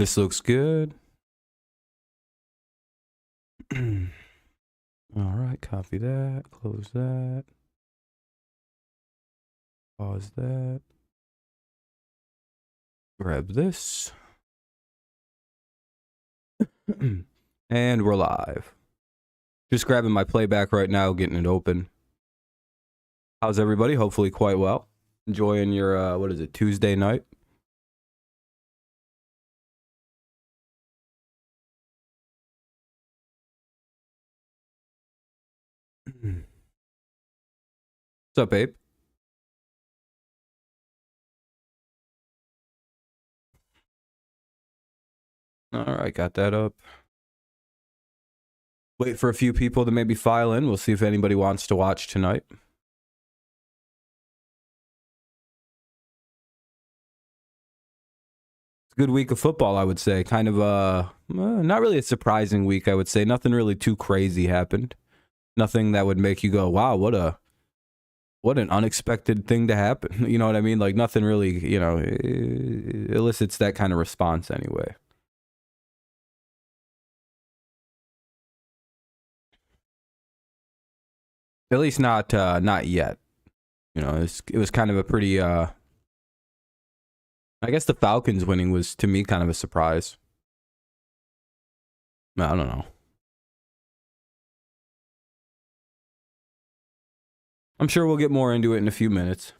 This looks good. All right, copy that, close that, pause that, grab this, and we're live. Just grabbing my playback right now, getting it open. How's everybody? Hopefully quite well. Enjoying your, what is it, Tuesday night? What's up, Abe? All right, got that up. Wait for a few people to maybe file in. We'll see if anybody wants to watch tonight. It's a good week of football, I would say. Kind of not really a surprising week, I would say. Nothing really too crazy happened. Nothing that would make you go, wow, what an unexpected thing to happen. You know what I mean? Like nothing really, elicits that kind of response anyway. At least not yet. It was kind of a pretty I guess the Falcons winning was to me kind of a surprise. I don't know. I'm sure we'll get more into it in a few minutes.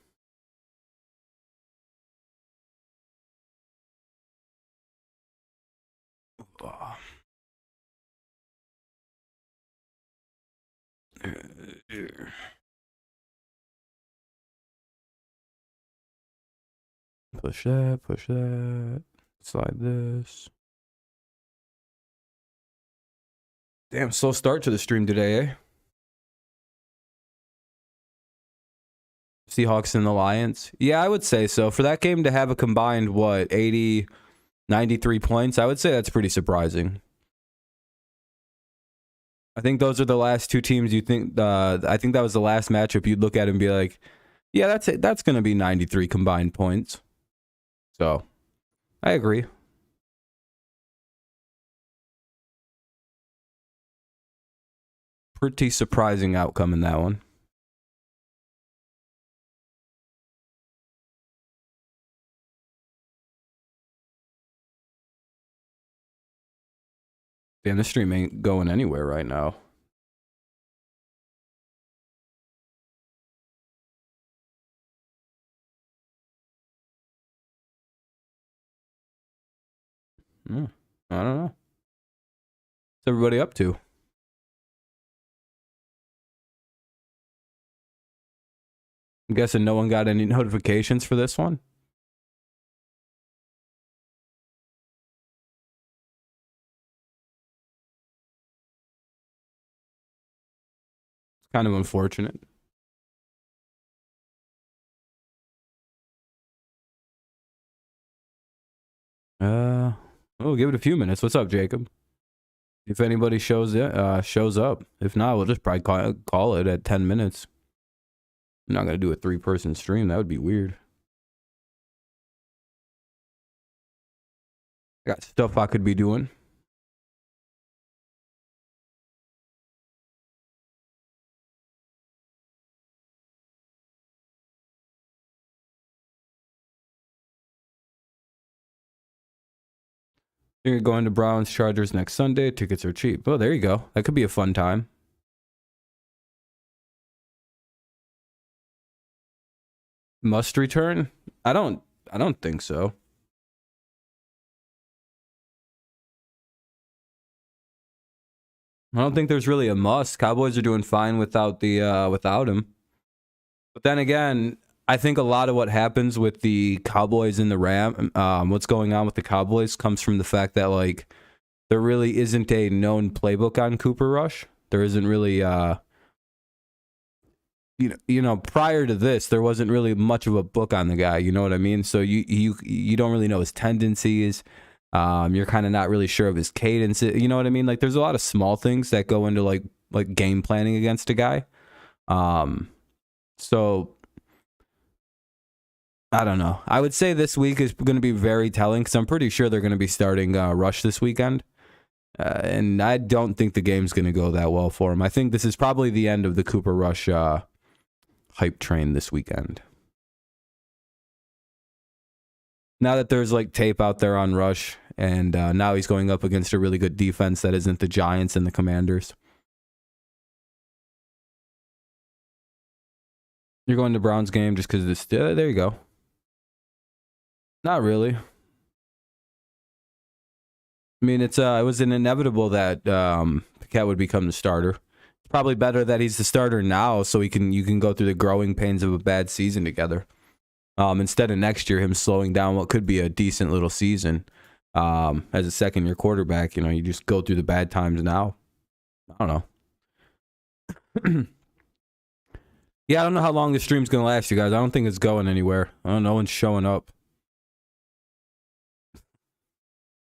Push that. Slide this. Damn, slow start to the stream today, eh? Seahawks and the Lions. Yeah, I would say so. For that game to have a combined, 80, 93 points, I would say that's pretty surprising. I think those are the last two teams you think, I think that was the last matchup you'd look at and be like, yeah, that's it. That's going to be 93 combined points. So, I agree. Pretty surprising outcome in that one. Damn, this stream ain't going anywhere right now. I don't know. What's everybody up to? I'm guessing no one got any notifications for this one. It's kind of unfortunate. We'll give it a few minutes. What's up, Jacob? If anybody shows up. If not, we'll just probably call it at 10 minutes. I'm not going to do a 3-person stream. That would be weird. I got stuff I could be doing. You're going to Browns Chargers next Sunday. Tickets are cheap. Oh, there you go. That could be a fun time. Must return? I don't think so. I don't think there's really a must. Cowboys are doing fine without him. But then again, I think a lot of what happens with the Cowboys and the what's going on with the Cowboys comes from the fact that like there really isn't a known playbook on Cooper Rush. There isn't really prior to this, there wasn't really much of a book on the guy. You know what I mean? So you don't really know his tendencies. You're kind of not really sure of his cadence. You know what I mean? Like there's a lot of small things that go into like game planning against a guy. So I don't know. I would say this week is going to be very telling because I'm pretty sure they're going to be starting Rush this weekend. And I don't think the game's going to go that well for him. I think this is probably the end of the Cooper Rush hype train this weekend. Now that there's like tape out there on Rush, and now he's going up against a really good defense that isn't the Giants and the Commanders. You're going to Browns game just because this. There you go. Not really. I mean, it was an inevitable that Paquette would become the starter. It's probably better that he's the starter now, so you can go through the growing pains of a bad season together. Instead of next year, him slowing down what could be a decent little season as a second-year quarterback. You just go through the bad times now. I don't know. Yeah, I don't know how long the stream's going to last, you guys. I don't think it's going anywhere. I don't know. No one's showing up.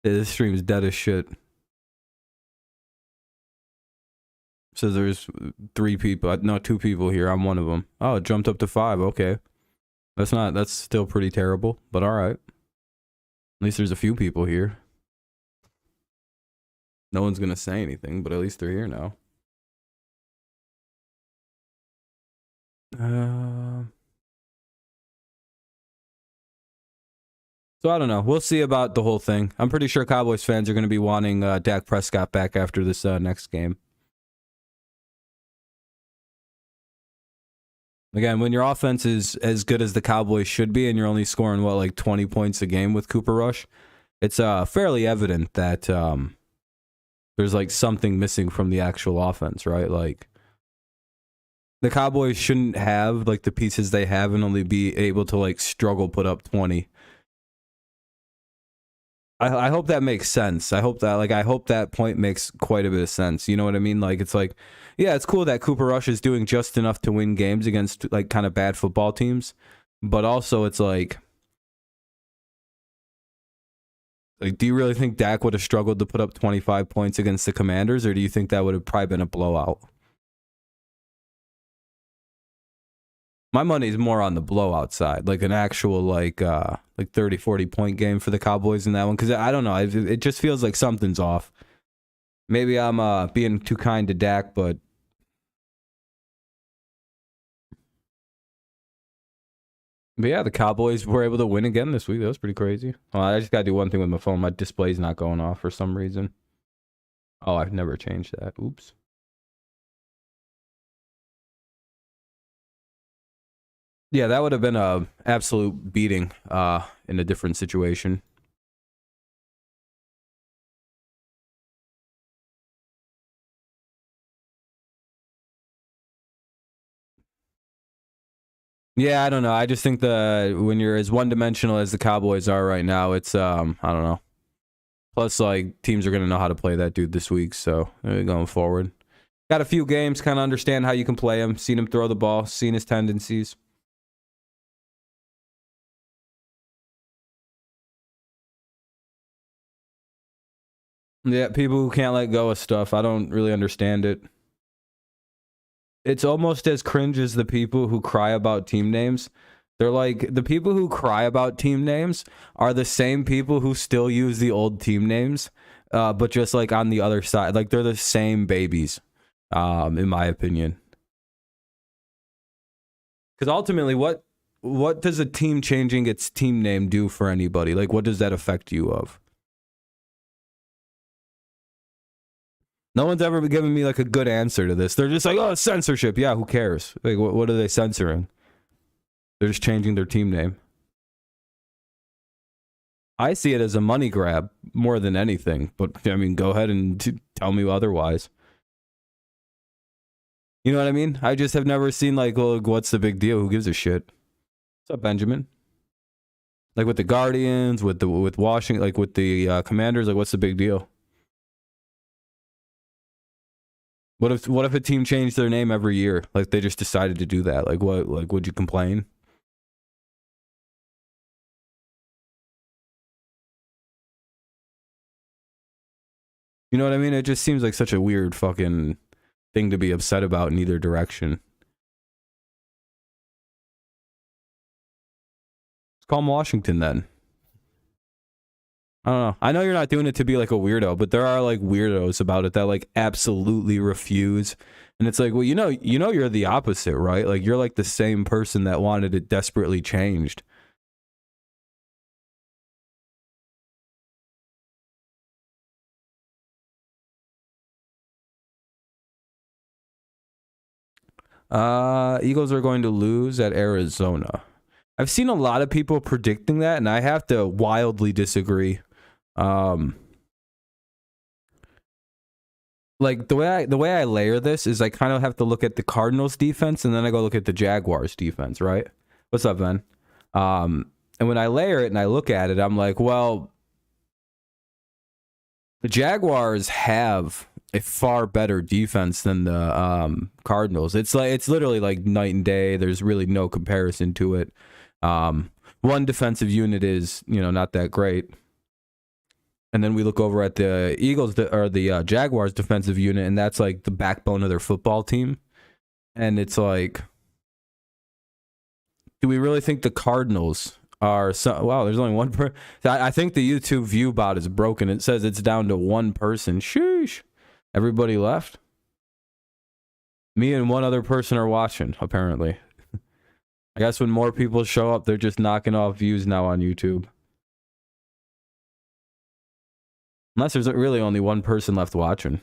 Yeah, this stream is dead as shit. So there's 3 people. No, 2 people here. I'm one of them. Oh, it jumped up to 5. Okay. That's still pretty terrible, but all right. At least there's a few people here. No one's going to say anything, but at least they're here now. So I don't know. We'll see about the whole thing. I'm pretty sure Cowboys fans are going to be wanting Dak Prescott back after this next game. Again, when your offense is as good as the Cowboys should be, and you're only scoring, like 20 points a game with Cooper Rush, it's fairly evident that there's like something missing from the actual offense, right? Like, the Cowboys shouldn't have like the pieces they have and only be able to like struggle put up 20. I hope that makes sense. I hope that point makes quite a bit of sense. You know what I mean? Like, it's like, yeah, it's cool that Cooper Rush is doing just enough to win games against like kind of bad football teams, but also it's like, do you really think Dak would have struggled to put up 25 points against the Commanders, or do you think that would have probably been a blowout? My money's more on the blowout side, like an actual like 30, 40 point game for the Cowboys in that one, because I don't know, it just feels like something's off. Maybe I'm being too kind to Dak, but yeah, the Cowboys were able to win again this week. That was pretty crazy. Oh, I just gotta do one thing with my phone. My display's not going off for some reason. Oh, I've never changed that. Oops. Yeah, that would have been a absolute beating in a different situation. Yeah, I don't know. I just think when you're as one-dimensional as the Cowboys are right now, it's I don't know. Plus, like, teams are going to know how to play that dude this week, so going forward. Got a few games, kind of understand how you can play him, seen him throw the ball, seen his tendencies. Yeah, people who can't let go of stuff. I don't really understand it. It's almost as cringe as the people who cry about team names. They're like, the people who cry about team names are the same people who still use the old team names, but just like on the other side. Like, they're the same babies, in my opinion. Because ultimately, what does a team changing its team name do for anybody? Like, what does that affect you of? No one's ever given me like a good answer to this. They're just like, oh, it's censorship. Yeah, who cares? Like, what are they censoring? They're just changing their team name. I see it as a money grab more than anything. But, I mean, go ahead and tell me otherwise. You know what I mean? I just have never seen, like, well, what's the big deal? Who gives a shit? What's up, Benjamin? Like, with the Guardians, with Washington, like, with the Commanders, like, what's the big deal? What if a team changed their name every year? Like, they just decided to do that. Like, what? Like, would you complain? You know what I mean? It just seems like such a weird fucking thing to be upset about in either direction. Call him Washington then. I don't know. I know you're not doing it to be like a weirdo, but there are like weirdos about it that like absolutely refuse. And it's like, well, you're the opposite, right? Like you're like the same person that wanted it desperately changed. Eagles are going to lose at Arizona. I've seen a lot of people predicting that, and I have to wildly disagree. Like the way I layer this is I kind of have to look at the Cardinals defense and then I go look at the Jaguars defense, right? What's up, man? And when I layer it and I look at it, I'm like, well, the Jaguars have a far better defense than the Cardinals. It's literally like night and day. There's really no comparison to it. One defensive unit is, not that great. And then we look over at the Eagles or the Jaguars defensive unit, and that's like the backbone of their football team. And it's like, do we really think the Cardinals are wow, there's only one person. I think the YouTube view bot is broken. It says it's down to one person. Sheesh. Everybody left. Me and one other person are watching, apparently. I guess when more people show up, they're just knocking off views now on YouTube. Unless there's really only one person left watching.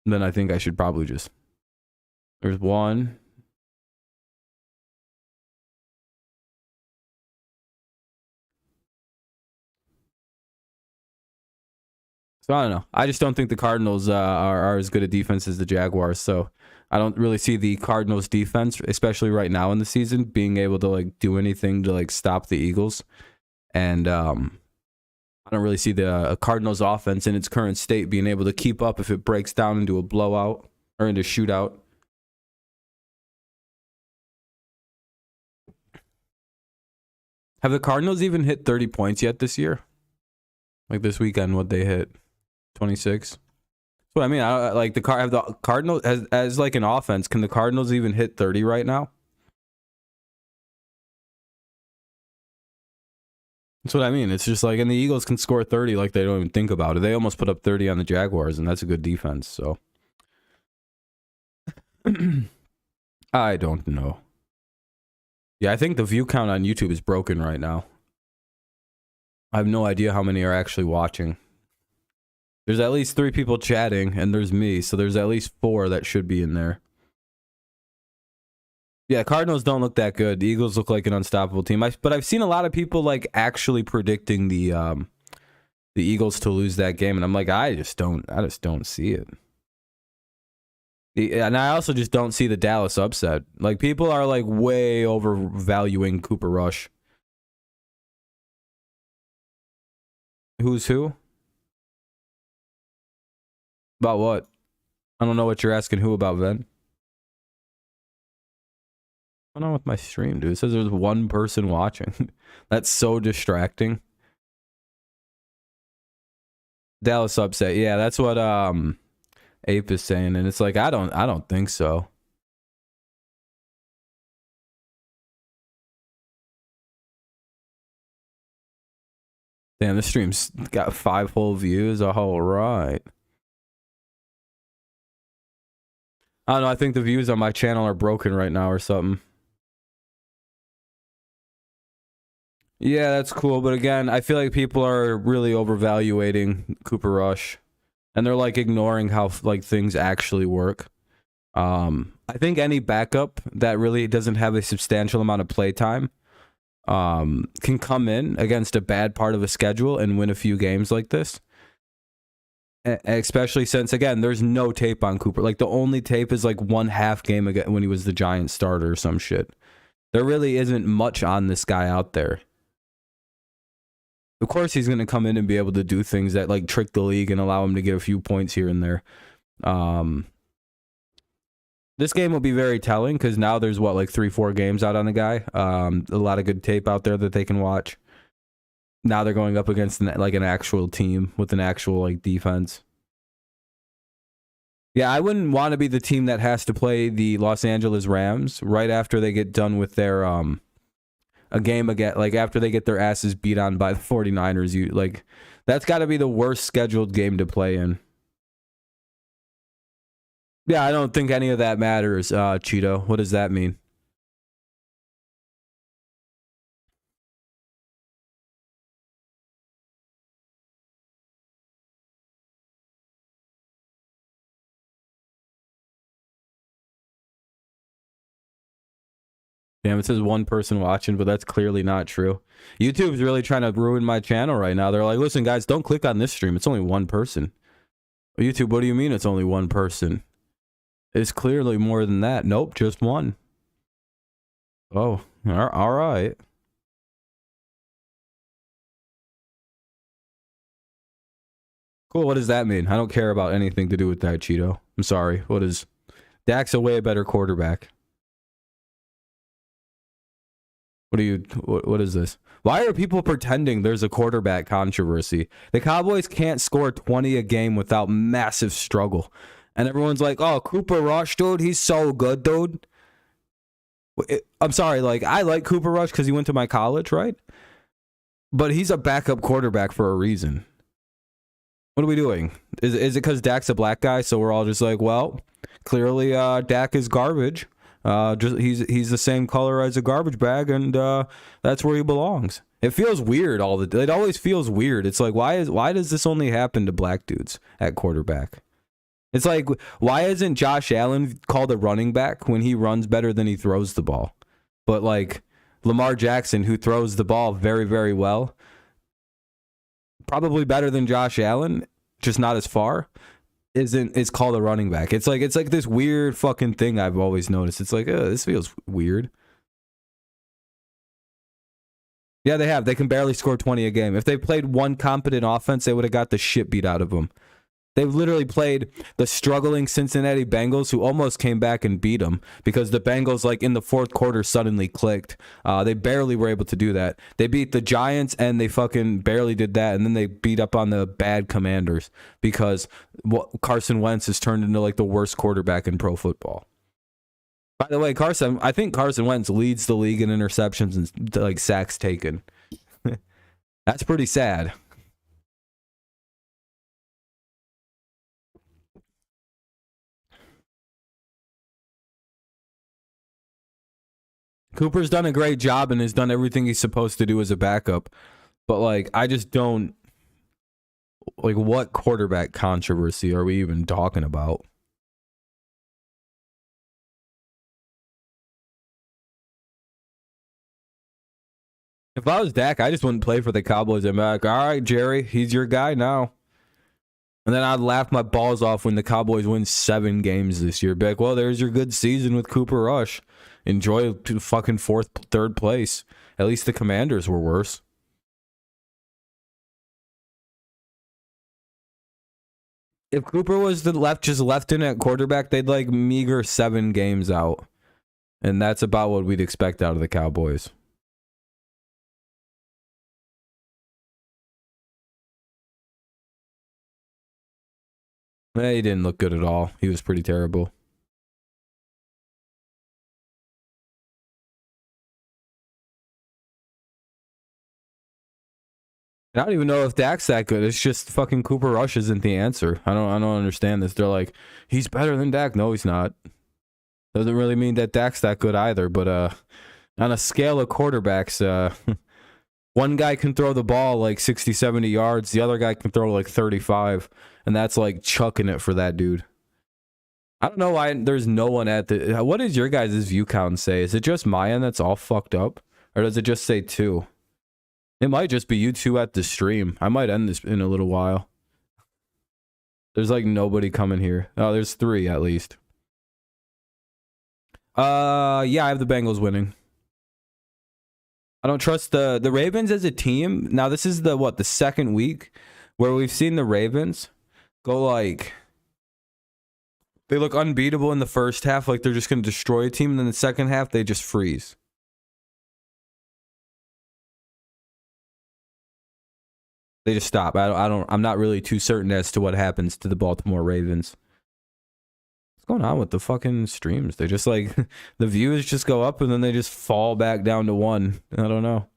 Then I think I should probably just... There's one. So I don't know. I just don't think the Cardinals are as good a defense as the Jaguars. So I don't really see the Cardinals defense, especially right now in the season, being able to like do anything to like stop the Eagles. And I don't really see the Cardinals offense in its current state being able to keep up if it breaks down into a blowout or into a shootout. Have the Cardinals even hit 30 points yet this year? Like this weekend, what they hit? 26? That's what I mean. Have the Cardinals as like an offense, can the Cardinals even hit 30 right now? That's what I mean. It's just like, and the Eagles can score 30 like they don't even think about it. They almost put up 30 on the Jaguars, and that's a good defense. So I don't know. Yeah, I think the view count on YouTube is broken right now. I have no idea how many are actually watching. There's at least 3 people chatting, and there's me, so there's at least 4 that should be in there. Yeah, Cardinals don't look that good. The Eagles look like an unstoppable team. But I've seen a lot of people like actually predicting the Eagles to lose that game, and I'm like, I just don't see it. And I also just don't see the Dallas upset. Like people are like way overvaluing Cooper Rush. Who's who? About what? I don't know what you're asking who about, Ven. What's going on with my stream, dude? It says there's one person watching. That's so distracting. Dallas upset. Yeah, that's what Ape is saying, and it's like I don't think so. Damn, this stream's got 5 whole views. All right. I don't know. I think the views on my channel are broken right now or something. Yeah, that's cool. But again, I feel like people are really overvaluating Cooper Rush. And they're like ignoring how like things actually work. I think any backup that really doesn't have a substantial amount of play time can come in against a bad part of a schedule and win a few games like this. Especially since, again, there's no tape on Cooper. Like, the only tape is, like, 1/2 game again when he was the Giants starter or some shit. There really isn't much on this guy out there. Of course, he's going to come in and be able to do things that, like, trick the league and allow him to get a few points here and there. This game will be very telling because now there's, what, like 3-4 games out on the guy. A lot of good tape out there that they can watch. Now they're going up against like an actual team with an actual like defense. Yeah, I wouldn't want to be the team that has to play the Los Angeles Rams right after they get done with their a game again, like after they get their asses beat on by the 49ers. That's got to be the worst scheduled game to play in. Yeah, I don't think any of that matters, Cheeto. What does that mean? Damn, it says one person watching, but that's clearly not true. YouTube's really trying to ruin my channel right now. They're like, listen, guys, don't click on this stream. It's only one person. YouTube, what do you mean it's only one person? It's clearly more than that. Nope, just one. Oh, all right. Cool, what does that mean? I don't care about anything to do with that, Cheeto. I'm sorry. Dak's a way better quarterback. What is this? Why are people pretending there's a quarterback controversy? The Cowboys can't score 20 a game without massive struggle. And everyone's like, oh, Cooper Rush, dude, he's so good, dude. I'm sorry, I like Cooper Rush because he went to my college, right? But he's a backup quarterback for a reason. What are we doing? Is it because Dak's a black guy, so we're all just like, well, clearly Dak is garbage. He's the same color as a garbage bag, and that's where he belongs. It feels weird it always feels weird. It's like, why does this only happen to black dudes at quarterback? It's like, why isn't Josh Allen called a running back when he runs better than he throws the ball? But Lamar Jackson, who throws the ball very, very well, probably better than Josh Allen, just not as far, is called a running back. It's like this weird fucking thing I've always noticed. It's like, this feels weird. Yeah, they have. They can barely score 20 a game. If they played one competent offense, they would have got the shit beat out of them. They've literally played the struggling Cincinnati Bengals, who almost came back and beat them because the Bengals, in the fourth quarter, suddenly clicked. They barely were able to do that. They beat the Giants, and they fucking barely did that. And then they beat up on the bad Commanders because Carson Wentz has turned into the worst quarterback in pro football. By the way, I think Carson Wentz leads the league in interceptions and sacks taken. That's pretty sad. Cooper's done a great job and has done everything he's supposed to do as a backup. But, I just don't... what quarterback controversy are we even talking about? If I was Dak, I just wouldn't play for the Cowboys. I'm like, all right, Jerry, he's your guy now. And then I'd laugh my balls off when the Cowboys win 7 games this year. Be like, well, there's your good season with Cooper Rush. Enjoy fucking third place. At least the Commanders were worse. If Cooper was just left in at quarterback, they'd meager 7 games out. And that's about what we'd expect out of the Cowboys. He didn't look good at all. He was pretty terrible. I don't even know if Dak's that good. It's just fucking Cooper Rush isn't the answer. I don't understand this. They're like, he's better than Dak. No, he's not. Doesn't really mean that Dak's that good either. But on a scale of quarterbacks, one guy can throw the ball 60, 70 yards. The other guy can throw 35. And that's chucking it for that dude. I don't know why there's no one at the... What does your guys' view count say? Is it just my end that's all fucked up? Or does it just say 2? It might just be you 2 at the stream. I might end this in a little while. There's nobody coming here. Oh, there's 3 at least. Yeah, I have the Bengals winning. I don't trust the Ravens as a team. Now, this is the second week where we've seen the Ravens go they look unbeatable in the first half, they're just going to destroy a team, and then the second half, they just freeze. They just stop. I'm not really too certain as to what happens to the Baltimore Ravens. What's going on with the fucking streams? They just like, the views just go up and then they just fall back down to 1. I don't know.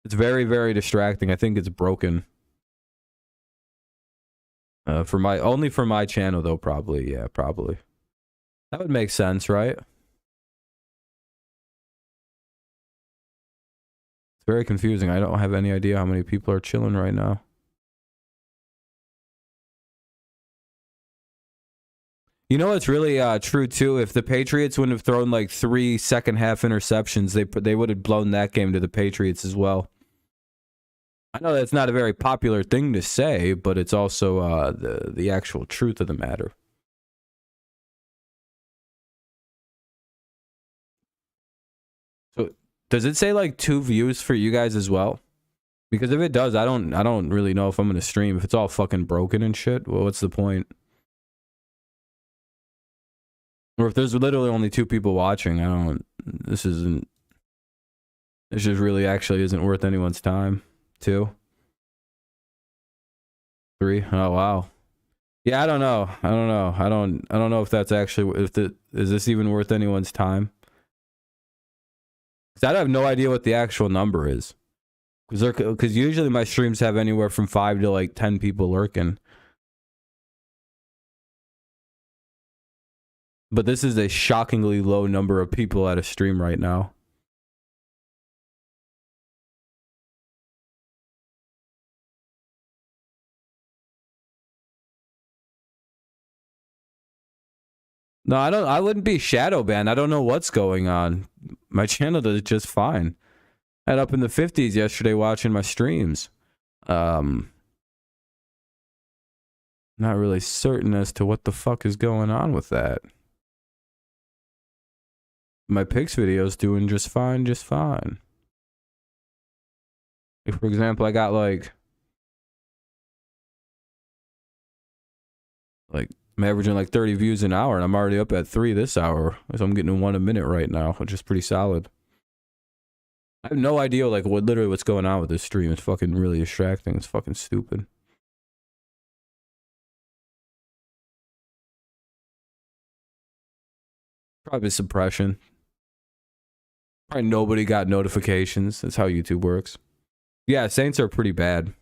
It's very, very distracting. I think it's broken. Only for my channel though, probably. Yeah, probably. That would make sense, right? It's very confusing. I don't have any idea how many people are chilling right now. You know what's really true too? If the Patriots wouldn't have thrown like 3 second half interceptions, they would have blown that game to the Patriots as well. I know that's not a very popular thing to say, but it's also the actual truth of the matter. So does it say like 2 views for you guys as well? Because if it does, I don't really know if I'm gonna stream. If it's all fucking broken and shit, well, what's the point? Or if there's literally only 2 people watching, this just really actually isn't worth anyone's time. 2? 3? Oh wow. Yeah, I don't know. I don't know if that's actually, is this even worth anyone's time? Because I have no idea what the actual number is. Because usually my streams have anywhere from 5 to like 10 people lurking. But this is a shockingly low number of people at a stream right now. No, I wouldn't be shadow banned. I don't know what's going on. My channel does just fine. I had up in the 50s yesterday watching my streams. Not really certain as to what the fuck is going on with that. My picks video's doing just fine, just fine. If, for example, I got like I'm averaging like 30 views an hour, and I'm already up at 3 this hour. So I'm getting 1 a minute right now, which is pretty solid. I have no idea like what's going on with this stream. It's fucking really distracting. It's fucking stupid. Probably suppression. Probably nobody got notifications. That's how YouTube works. Yeah, Saints are pretty bad.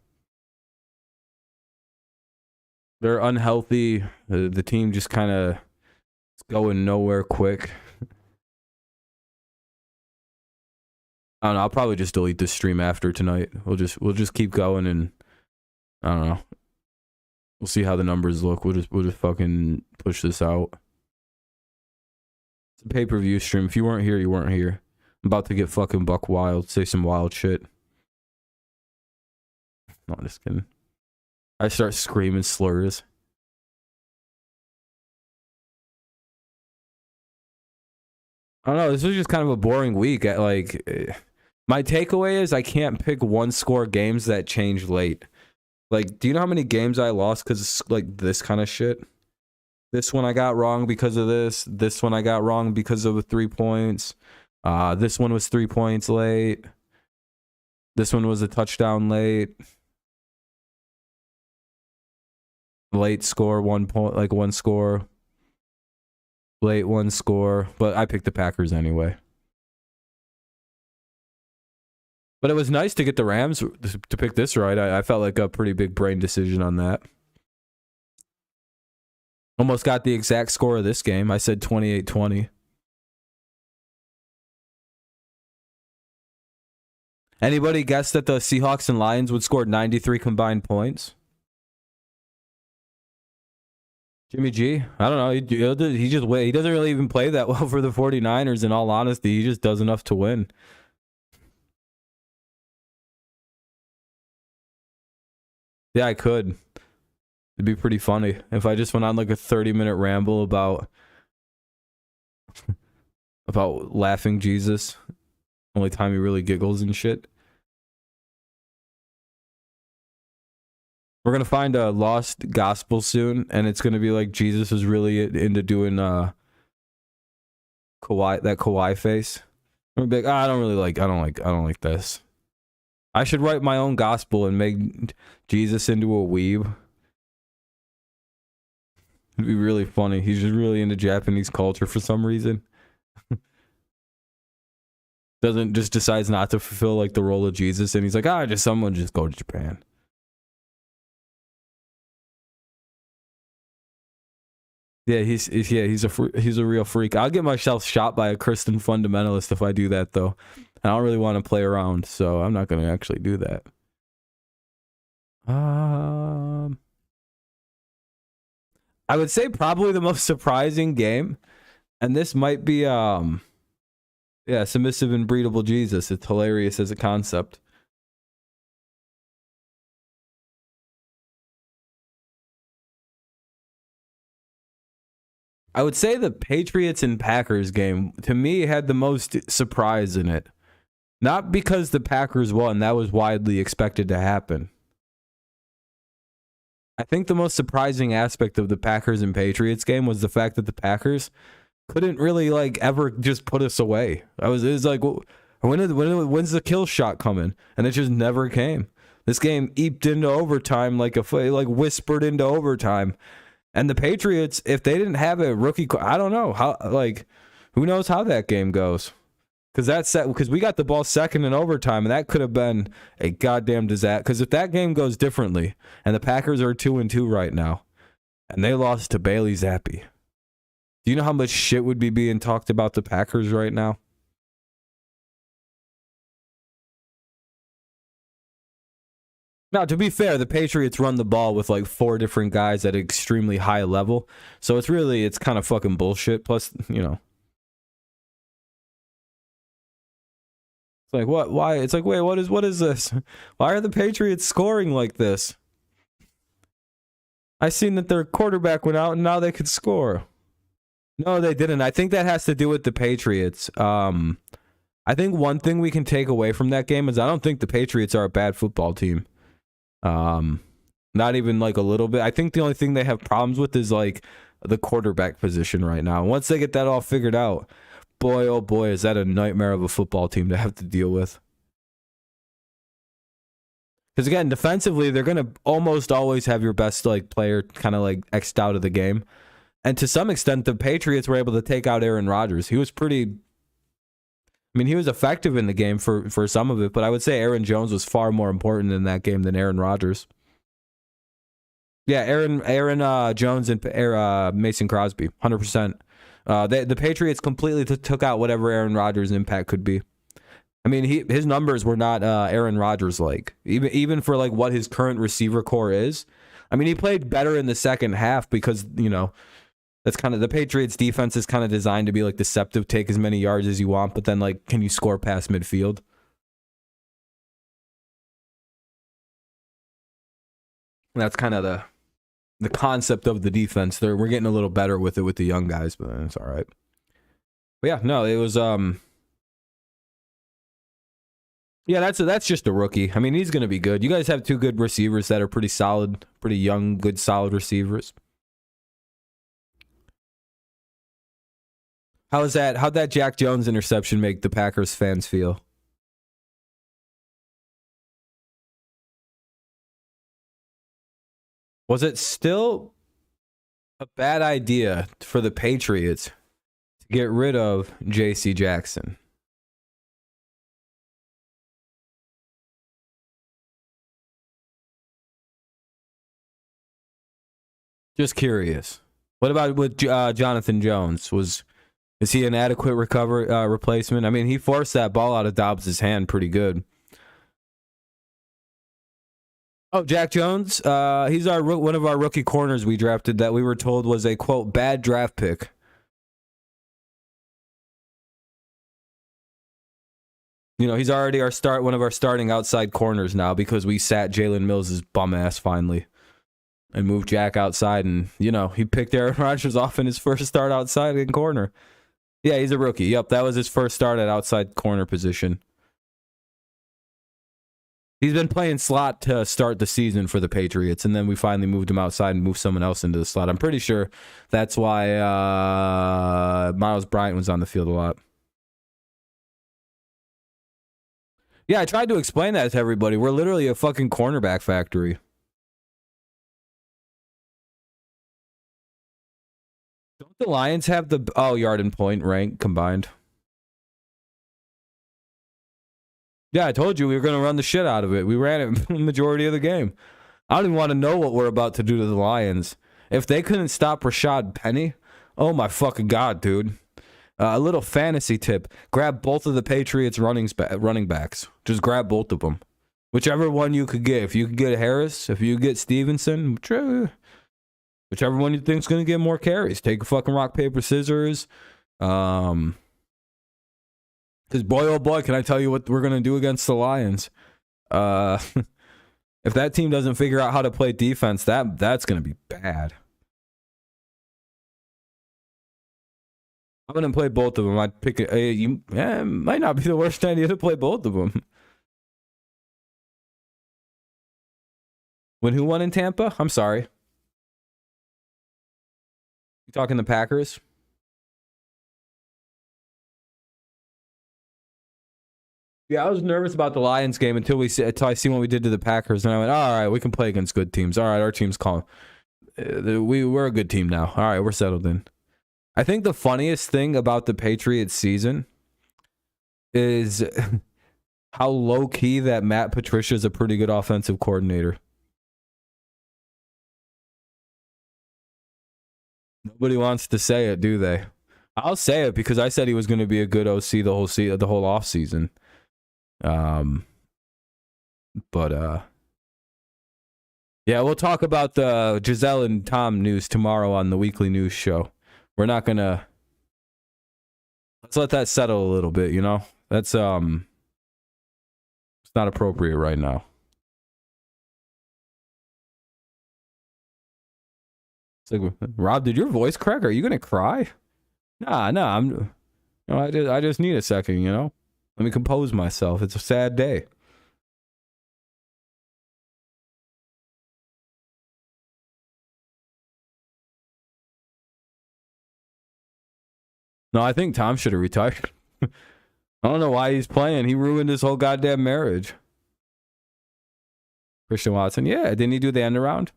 They're unhealthy. The team just kind of is going nowhere quick. I don't know. I'll probably just delete this stream after tonight. We'll just keep going, and I don't know. We'll see how the numbers look. We'll just fucking push this out. It's a pay-per-view stream. If you weren't here, you weren't here. I'm about to get fucking buck wild. Say some wild shit. No, I'm just kidding. I start screaming slurs. I don't know. This was just kind of a boring week. My takeaway is I can't pick one score games that change late. Like, do you know how many games I lost because like this kind of shit? This one I got wrong because of this. This one I got wrong because of 3 points. This one was 3 points late. This one was a touchdown late. Late score, 1 point, like 1 score. Late 1 score. But I picked the Packers anyway. But it was nice to get the Rams to pick this right. I felt like a pretty big brain decision on that. Almost got the exact score of this game. I said 28-20. Anybody guess that the Seahawks and Lions would score 93 combined points? Jimmy G? I don't know. He just wait. He doesn't really even play that well for the 49ers, in all honesty. He just does enough to win. Yeah, I could. It'd be pretty funny if I just went on like a 30-minute ramble about laughing Jesus. Only time he really giggles and shit. We're gonna find a lost gospel soon, and it's gonna be like Jesus was really into doing Kawhi face. I'm gonna be like, I don't like this. I should write my own gospel and make Jesus into a weeb. It'd be really funny. He's just really into Japanese culture for some reason. Just decides not to fulfill like the role of Jesus, and he's like, someone just go to Japan. Yeah, he's a real freak. I'll get myself shot by a Christian fundamentalist if I do that, though. I don't really want to play around, so I'm not going to actually do that. I would say probably the most surprising game, and this might be submissive and breedable Jesus. It's hilarious as a concept. I would say the Patriots and Packers game, to me, had the most surprise in it. Not because the Packers won. That was widely expected to happen. I think the most surprising aspect of the Packers and Patriots game was the fact that the Packers couldn't really like ever just put us away. It was like, when's the kill shot coming? And it just never came. This game eeped into overtime like whispered into overtime. And the Patriots, if they didn't have a rookie, I don't know how. Like, who knows how that game goes? Because we got the ball second in overtime, and that could have been a goddamn disaster. Because if that game goes differently, and the Packers are 2-2 right now, and they lost to Bailey Zappi, do you know how much shit would be being talked about the Packers right now? Now, to be fair, the Patriots run the ball with like 4 different guys at an extremely high level. So it's kind of fucking bullshit. Plus, you know. It's like, what? Why? It's like, wait, what is this? Why are the Patriots scoring like this? I seen that their quarterback went out and now they could score. No, they didn't. I think that has to do with the Patriots. I think one thing we can take away from that game is I don't think the Patriots are a bad football team. Not even like a little bit. I think the only thing they have problems with is like the quarterback position right now. Once they get that all figured out, boy, oh boy, is that a nightmare of a football team to have to deal with. Because again, defensively, they're going to almost always have your best like player kind of like X'd out of the game. And to some extent, the Patriots were able to take out Aaron Rodgers. He was he was effective in the game for some of it, but I would say Aaron Jones was far more important in that game than Aaron Rodgers. Yeah, Aaron Jones and Mason Crosby, 100%. The Patriots completely took out whatever Aaron Rodgers' impact could be. I mean, his numbers were not Aaron Rodgers like, even for like what his current receiver core is. I mean, he played better in the second half because, you know, that's kind of the Patriots defense is kind of designed to be like deceptive, take as many yards as you want, but then like, can you score past midfield? And that's kind of the concept of the defense. We're getting a little better with it with the young guys, but it's all right. But yeah, no, it was yeah, that's just a rookie. I mean, he's going to be good. You guys have 2 good receivers that are pretty solid, pretty young, good, solid receivers. How'd that Jack Jones interception make the Packers fans feel? Was it still a bad idea for the Patriots to get rid of J.C. Jackson? Just curious. What about with Jonathan Jones? Is he an adequate replacement? I mean, he forced that ball out of Dobbs' hand pretty good. Oh, Jack Jones. He's one of our rookie corners we drafted that we were told was a, quote, bad draft pick. You know, he's already one of our starting outside corners now because we sat Jalen Mills' bum ass finally and moved Jack outside, and, you know, he picked Aaron Rodgers off in his first start outside in corner. Yeah, he's a rookie. Yep, that was his first start at outside corner position. He's been playing slot to start the season for the Patriots, and then we finally moved him outside and moved someone else into the slot. I'm pretty sure that's why Miles Bryant was on the field a lot. Yeah, I tried to explain that to everybody. We're literally a fucking cornerback factory. The Lions have the yard and point rank combined. Yeah, I told you we were going to run the shit out of it. We ran it the majority of the game. I don't even want to know what we're about to do to the Lions. If they couldn't stop Rashad Penny, oh my fucking God, dude. A little fantasy tip. Grab both of the Patriots running backs. Just grab both of them. Whichever one you could get. If you could get Harris, if you get Stevenson, whichever one you think is going to get more carries. Take a fucking rock, paper, scissors. Because boy, oh boy, can I tell you what we're going to do against the Lions. If that team doesn't figure out how to play defense, that's going to be bad. I'm going to play both of them. I'd pick it might not be the worst idea to play both of them. When who won in Tampa? I'm sorry. You talking the Packers? Yeah, I was nervous about the Lions game until I see what we did to the Packers, and I went, all right, we can play against good teams. All right, our team's calm. We're a good team now. All right, we're settled in. I think the funniest thing about the Patriots season is how low-key that Matt Patricia is a pretty good offensive coordinator. Nobody wants to say it, do they? I'll say it because I said he was going to be a good OC the whole offseason. Yeah, we'll talk about the Giselle and Tom news tomorrow on the weekly news show. We're not gonna. Let's let that settle a little bit, you know? That's it's not appropriate right now. It's like, Rob, did your voice crack? Are you gonna cry? Nah, I just need a second, you know? Let me compose myself. It's a sad day. No, I think Tom should have retired. I don't know why he's playing. He ruined his whole goddamn marriage. Christian Watson, yeah. Didn't he do the end around?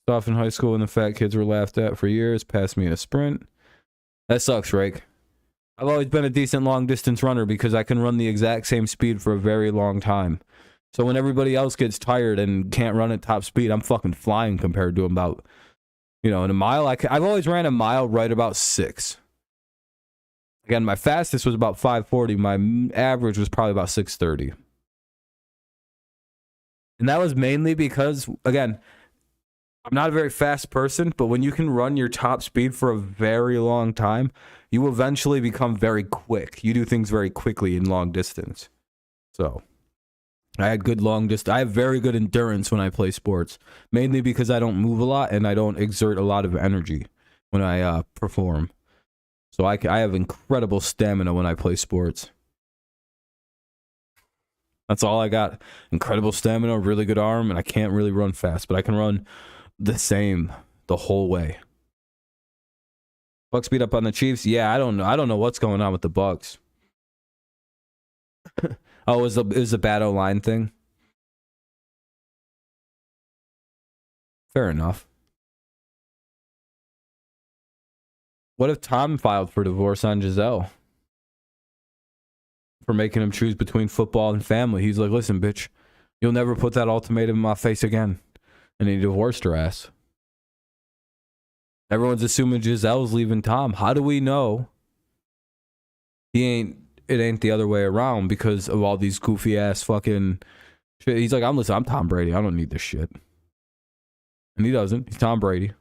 Off in high school when the fat kids were laughed at for years. Passed me in a sprint. That sucks, Rake. I've always been a decent long distance runner because I can run the exact same speed for a very long time. So when everybody else gets tired and can't run at top speed, I'm fucking flying compared to about, in a mile. I've always ran a mile right about 6. Again, my fastest was about 5:40. My average was probably about 6:30. And that was mainly because, again, I'm not a very fast person, but when you can run your top speed for a very long time, you eventually become very quick. You do things very quickly in long distance. So I had good long distance. I have very good endurance when I play sports, mainly because I don't move a lot and I don't exert a lot of energy when I perform. So I have incredible stamina when I play sports. That's all I got. Incredible stamina, really good arm, and I can't really run fast, but I can run the same the whole way. Bucks beat up on the Chiefs. Yeah, I don't know what's going on with the Bucks. Oh, it was a bad O-line thing? Fair enough. What if Tom filed for divorce on Giselle? For making him choose between football and family. He's like, listen, bitch, you'll never put that ultimatum in my face again. And he divorced her ass. Everyone's assuming Giselle's leaving Tom. How do we know it ain't the other way around because of all these goofy ass fucking shit? He's like, I'm Tom Brady. I don't need this shit. And he doesn't. He's Tom Brady.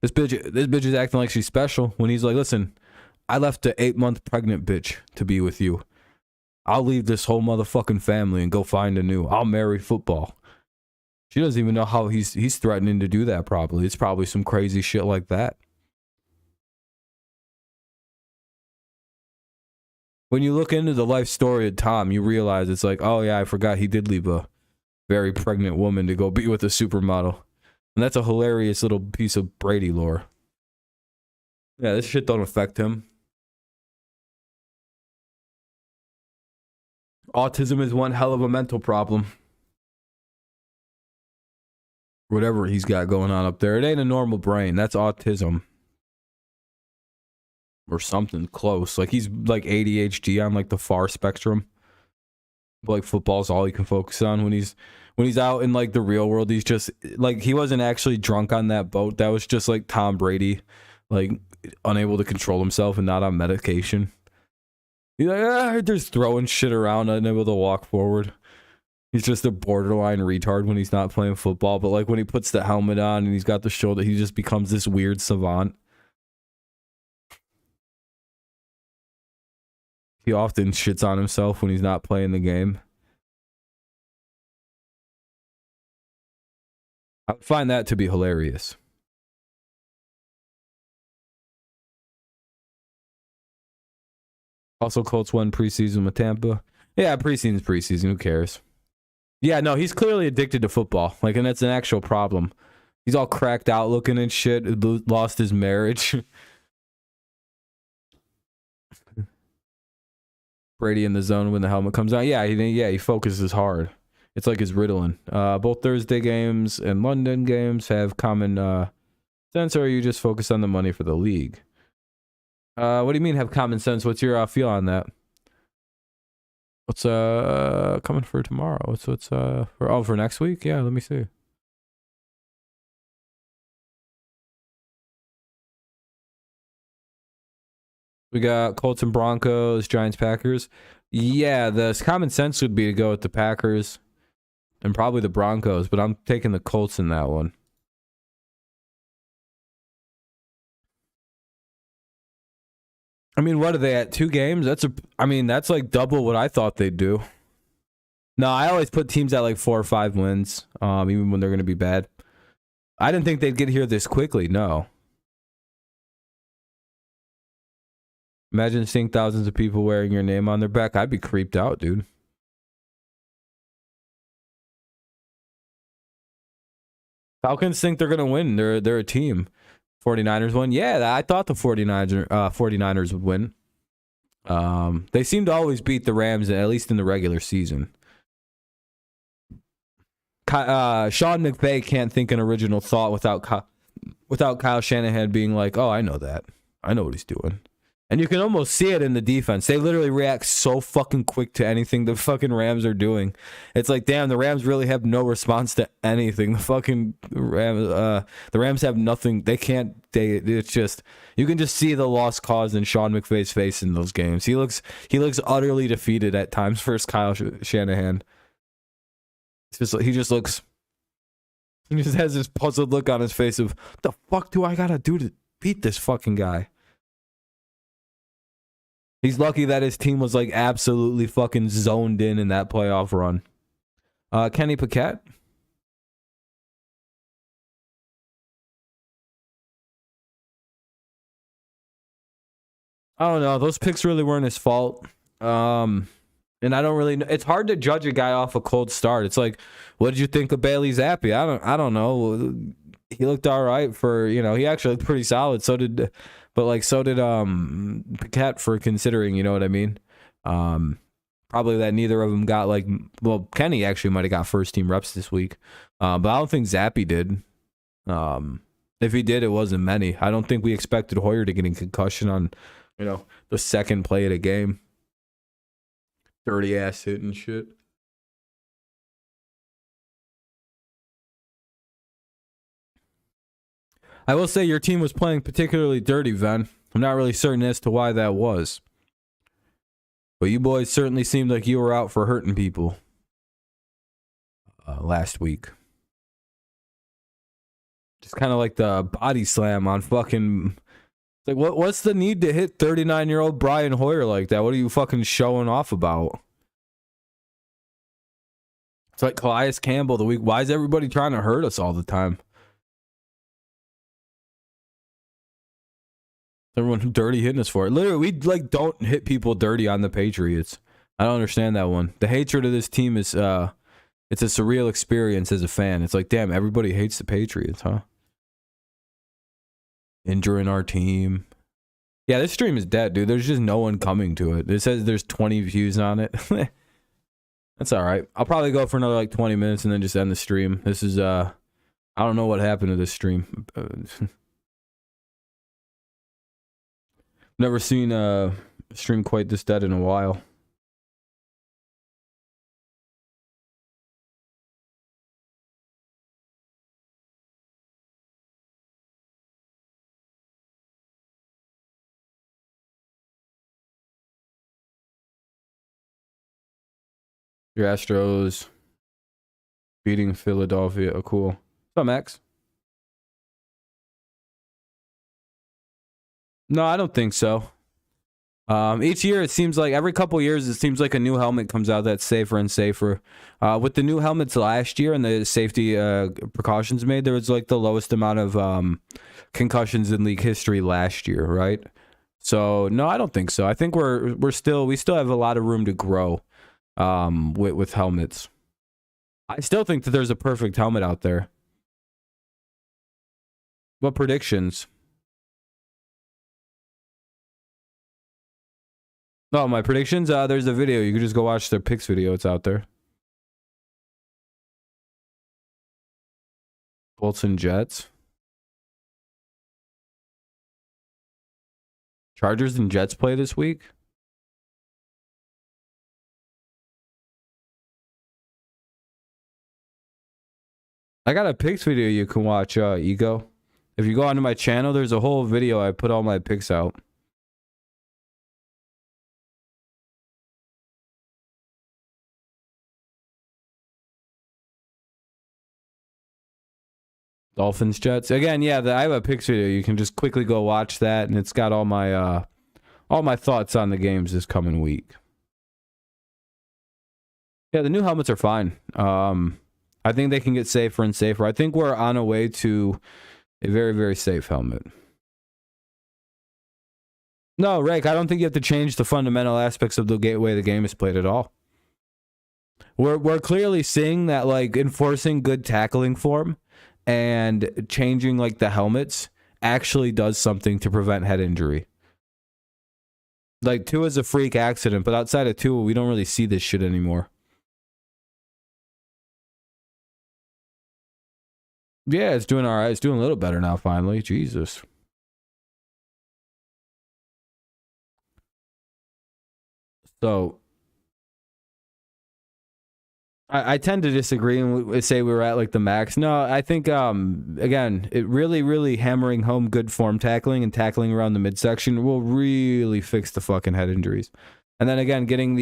This bitch is acting like she's special when he's like, listen, I left an 8-month pregnant bitch to be with you. I'll leave this whole motherfucking family and go find a new. I'll marry football. She doesn't even know how he's threatening to do that probably. It's probably some crazy shit like that. When you look into the life story of Tom, you realize it's like, oh yeah, I forgot he did leave a very pregnant woman to go be with a supermodel. And that's a hilarious little piece of Brady lore. Yeah, this shit don't affect him. Autism is one hell of a mental problem. Whatever he's got going on up there. It ain't a normal brain. That's autism. Or something close. Like he's like ADHD on like the far spectrum. But like football's all he can focus on when he's out in like the real world. He's just like, he wasn't actually drunk on that boat. That was just like Tom Brady, like unable to control himself and not on medication. He's like, just throwing shit around, unable to walk forward. He's just a borderline retard when he's not playing football. But like when he puts the helmet on and he's got the shoulder, he just becomes this weird savant. He often shits on himself when he's not playing the game. I find that to be hilarious. Also, Colts won preseason with Tampa. Yeah, preseason's preseason. Who cares? Yeah, no, he's clearly addicted to football. Like, and that's an actual problem. He's all cracked out looking and shit. Lost his marriage. Brady in the zone when the helmet comes out. Yeah, he focuses hard. It's like his Ritalin. Both Thursday games and London games have common sense, or are you just focused on the money for the league? What do you mean have common sense? What's your feel on that? What's coming for tomorrow? What's for next week? Yeah, let me see. We got Colts and Broncos, Giants, Packers. Yeah, the common sense would be to go with the Packers and probably the Broncos, but I'm taking the Colts in that one. I mean, what are they at? 2 games? That's like double what I thought they'd do. No, I always put teams at like 4 or 5 wins, even when they're going to be bad. I didn't think they'd get here this quickly. No. Imagine seeing thousands of people wearing your name on their back. I'd be creeped out, dude. Falcons think they're going to win. They're a team. 49ers won. Yeah, I thought the 49ers would win. They seem to always beat the Rams, at least in the regular season. Sean McVay can't think an original thought without Kyle Shanahan being like, oh, I know that. I know what he's doing. And you can almost see it in the defense. They literally react so fucking quick to anything the fucking Rams are doing. It's like, damn, the Rams really have no response to anything. The Rams have nothing. It's just, you can just see the lost cause in Sean McVay's face in those games. He looks utterly defeated at times versus Kyle Shanahan. He just has this puzzled look on his face of, what the fuck do I gotta do to beat this fucking guy? He's lucky that his team was like absolutely fucking zoned in that playoff run. Kenny Pickett. I don't know. Those picks really weren't his fault. And I don't really know. It's hard to judge a guy off a cold start. It's like, what did you think of Bailey Zappi? I don't know. He looked all right for, he actually looked pretty solid. So did Pickett, for considering, you know what I mean? Probably that neither of them got Kenny actually might have got first team reps this week. But I don't think Zappi did. If he did, it wasn't many. I don't think we expected Hoyer to get a concussion on, the second play of the game. Dirty ass hit and shit. I will say your team was playing particularly dirty, Ven. I'm not really certain as to why that was. But you boys certainly seemed like you were out for hurting people last week. Just kind of like the body slam on fucking... Like, what's the need to hit 39-year-old Brian Hoyer like that? What are you fucking showing off about? It's like Calais Campbell the week. Why is everybody trying to hurt us all the time? Everyone dirty hitting us for it. Literally, we don't hit people dirty on the Patriots. I don't understand that one. The hatred of this team is it's a surreal experience as a fan. It's like, damn, everybody hates the Patriots, huh? Injuring our team. Yeah, this stream is dead, dude. There's just no one coming to it. It says there's 20 views on it. That's all right. I'll probably go for another like 20 minutes and then just end the stream. This is I don't know what happened to this stream. Never seen a stream quite this dead in a while. Your Astros beating Philadelphia. Oh, cool. What's up, Max? No, I don't think so. Each year, it seems like every couple years, it seems like a new helmet comes out that's safer and safer. With the new helmets last year and the safety precautions made, there was like the lowest amount of concussions in league history last year, right? So no, I don't think so. I think we still have a lot of room to grow with helmets. I still think that there's a perfect helmet out there. What predictions? Oh, my predictions? There's a video. You can just go watch their picks video. It's out there. Colts and Jets. Chargers and Jets play this week? I got a picks video you can watch, Ego. If you go onto my channel, there's a whole video. I put all my picks out. Dolphins, Jets. Again, yeah, I have a picks video. You can just quickly go watch that, and it's got all my thoughts on the games this coming week. Yeah, the new helmets are fine. I think they can get safer and safer. I think we're on a way to a very, very safe helmet. No, Rake, I don't think you have to change the fundamental aspects of the way the game is played at all. We're clearly seeing that, like, enforcing good tackling form and changing like the helmets actually does something to prevent head injury. Like, Tua is a freak accident, but outside of Tua, we don't really see this shit anymore. Yeah, it's doing all right. It's doing a little better now, finally. Jesus. So, I tend to disagree and say we were at like the max. No, I think again, it really hammering home good form tackling and tackling around the midsection will really fix the fucking head injuries. And then again, getting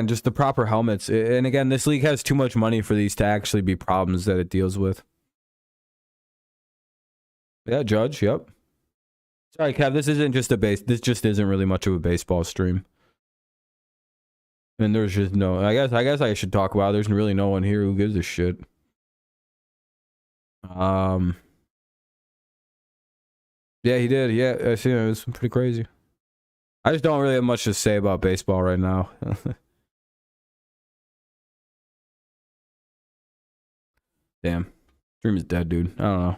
just the proper helmets. And again, this league has too much money for these to actually be problems that it deals with. Yeah, Judge, yep. Sorry, Kev, this just isn't really much of a baseball stream. And there's just no, I guess I should talk about it. There's really no one here who gives a shit. Yeah, he did. Yeah, I see. It was pretty crazy. I just don't really have much to say about baseball right now. Damn. Stream is dead, dude. I don't know.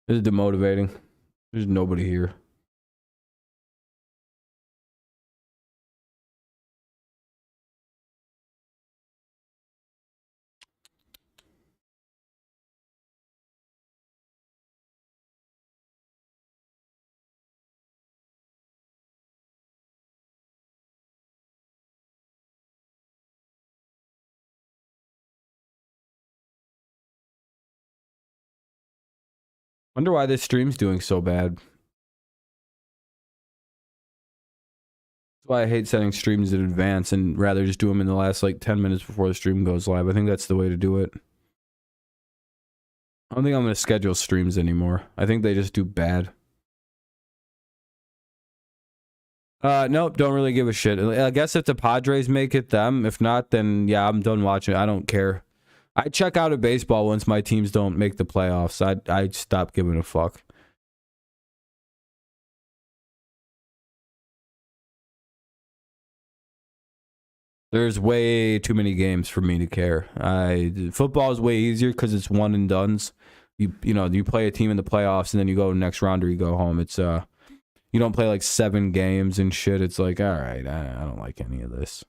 This is demotivating. There's nobody here. Wonder why this stream's doing so bad. That's why I hate setting streams in advance and rather just do them in the last like 10 minutes before the stream goes live. I think that's the way to do it. I don't think I'm going to schedule streams anymore. I think they just do bad. Nope, don't really give a shit. I guess if the Padres make it them, if not, then yeah, I'm done watching. I don't care. I check out of baseball once my teams don't make the playoffs. I stop giving a fuck. There's way too many games for me to care. Football is way easier because it's one and dones. You know, you play a team in the playoffs and then you go next round or you go home. It's you don't play like 7 games and shit. It's like, all right, I don't like any of this.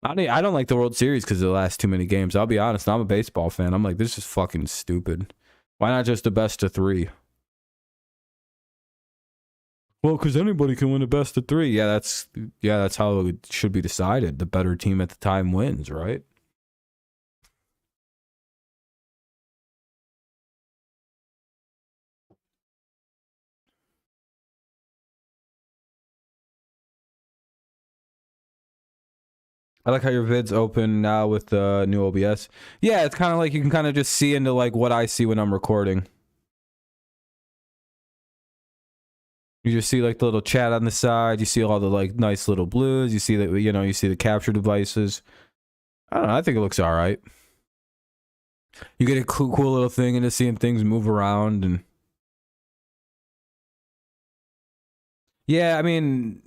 I don't like the World Series because it lasts too many games. I'll be honest. I'm a baseball fan. I'm like, this is fucking stupid. Why not just a best of 3? Well, because anybody can win a best of 3. Yeah, that's how it should be decided. The better team at the time wins, right? I like how your vid's open now with the new OBS. Yeah, it's kind of like you can kind of just see into like what I see when I'm recording. You just see like the little chat on the side. You see all the like nice little blues. You see that, you know, you see the capture devices. I don't know. I think it looks all right. You get a cool little thing into seeing things move around. And yeah, I mean,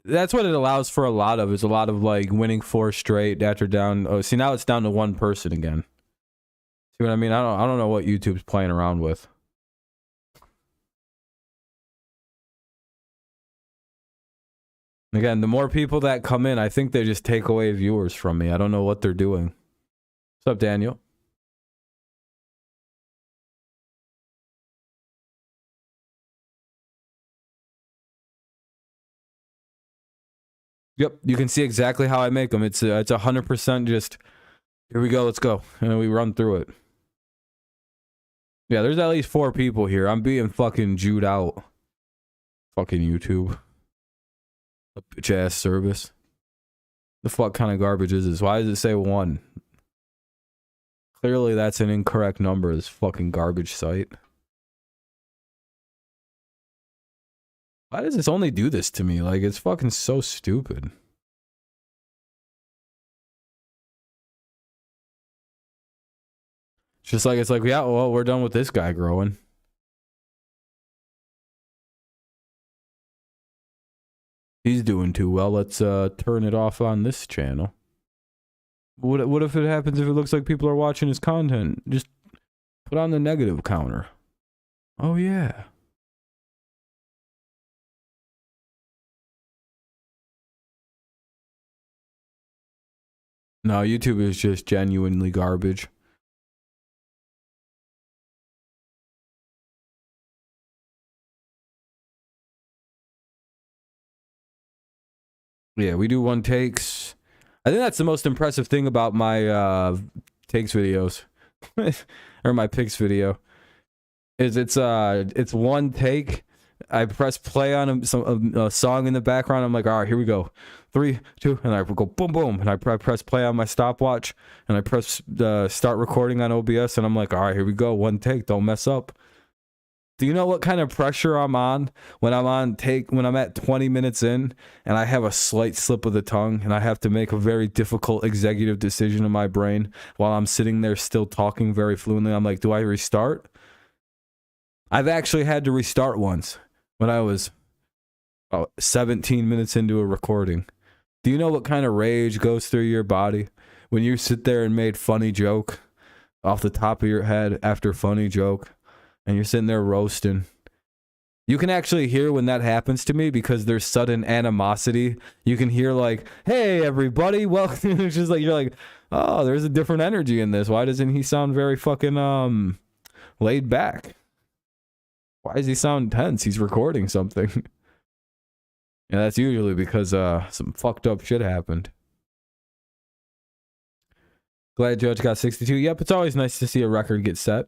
that's what it allows for a lot of, is a lot of like winning 4 straight after down. Oh, see, now it's down to 1 person again. See what I mean? I don't know what YouTube's playing around with. Again, the more people that come in, I think they just take away viewers from me. I don't know what they're doing. What's up, Daniel? Yep, you can see exactly how I make them. It's 100% just, here we go, let's go. And then we run through it. Yeah, there's at least 4 people here. I'm being fucking Jewed out. Fucking YouTube. A bitch ass service. The fuck kind of garbage is this? Why does it say 1? Clearly that's an incorrect number, this fucking garbage site. Why does this only do this to me? Like, it's fucking so stupid. It's like, yeah, well, we're done with this guy growing. He's doing too well. Let's turn it off on this channel. What if it happens if it looks like people are watching his content? Just put on the negative counter. Oh, yeah. No, YouTube is just genuinely garbage. Yeah, we do 1 takes. I think that's the most impressive thing about my takes videos. Or my picks video. Is it's 1 take. I press play on a song in the background. I'm like, all right, here we go. 3, 2, and I go boom, boom. And I press play on my stopwatch. And I press start recording on OBS. And I'm like, all right, here we go. 1 take. Don't mess up. Do you know what kind of pressure I'm on when I'm at 20 minutes in and I have a slight slip of the tongue and I have to make a very difficult executive decision in my brain while I'm sitting there still talking very fluently? I'm like, do I restart? I've actually had to restart once when I was 17 minutes into a recording. Do you know what kind of rage goes through your body when you sit there and made funny joke off the top of your head after funny joke? And you're sitting there roasting. You can actually hear when that happens to me because there's sudden animosity. You can hear like, hey, everybody, welcome. It's just like, you're like, oh, there's a different energy in this. Why doesn't he sound very fucking laid back? Why does he sound tense? He's recording something. Yeah, that's usually because some fucked up shit happened. Glad Judge got 62. Yep, it's always nice to see a record get set.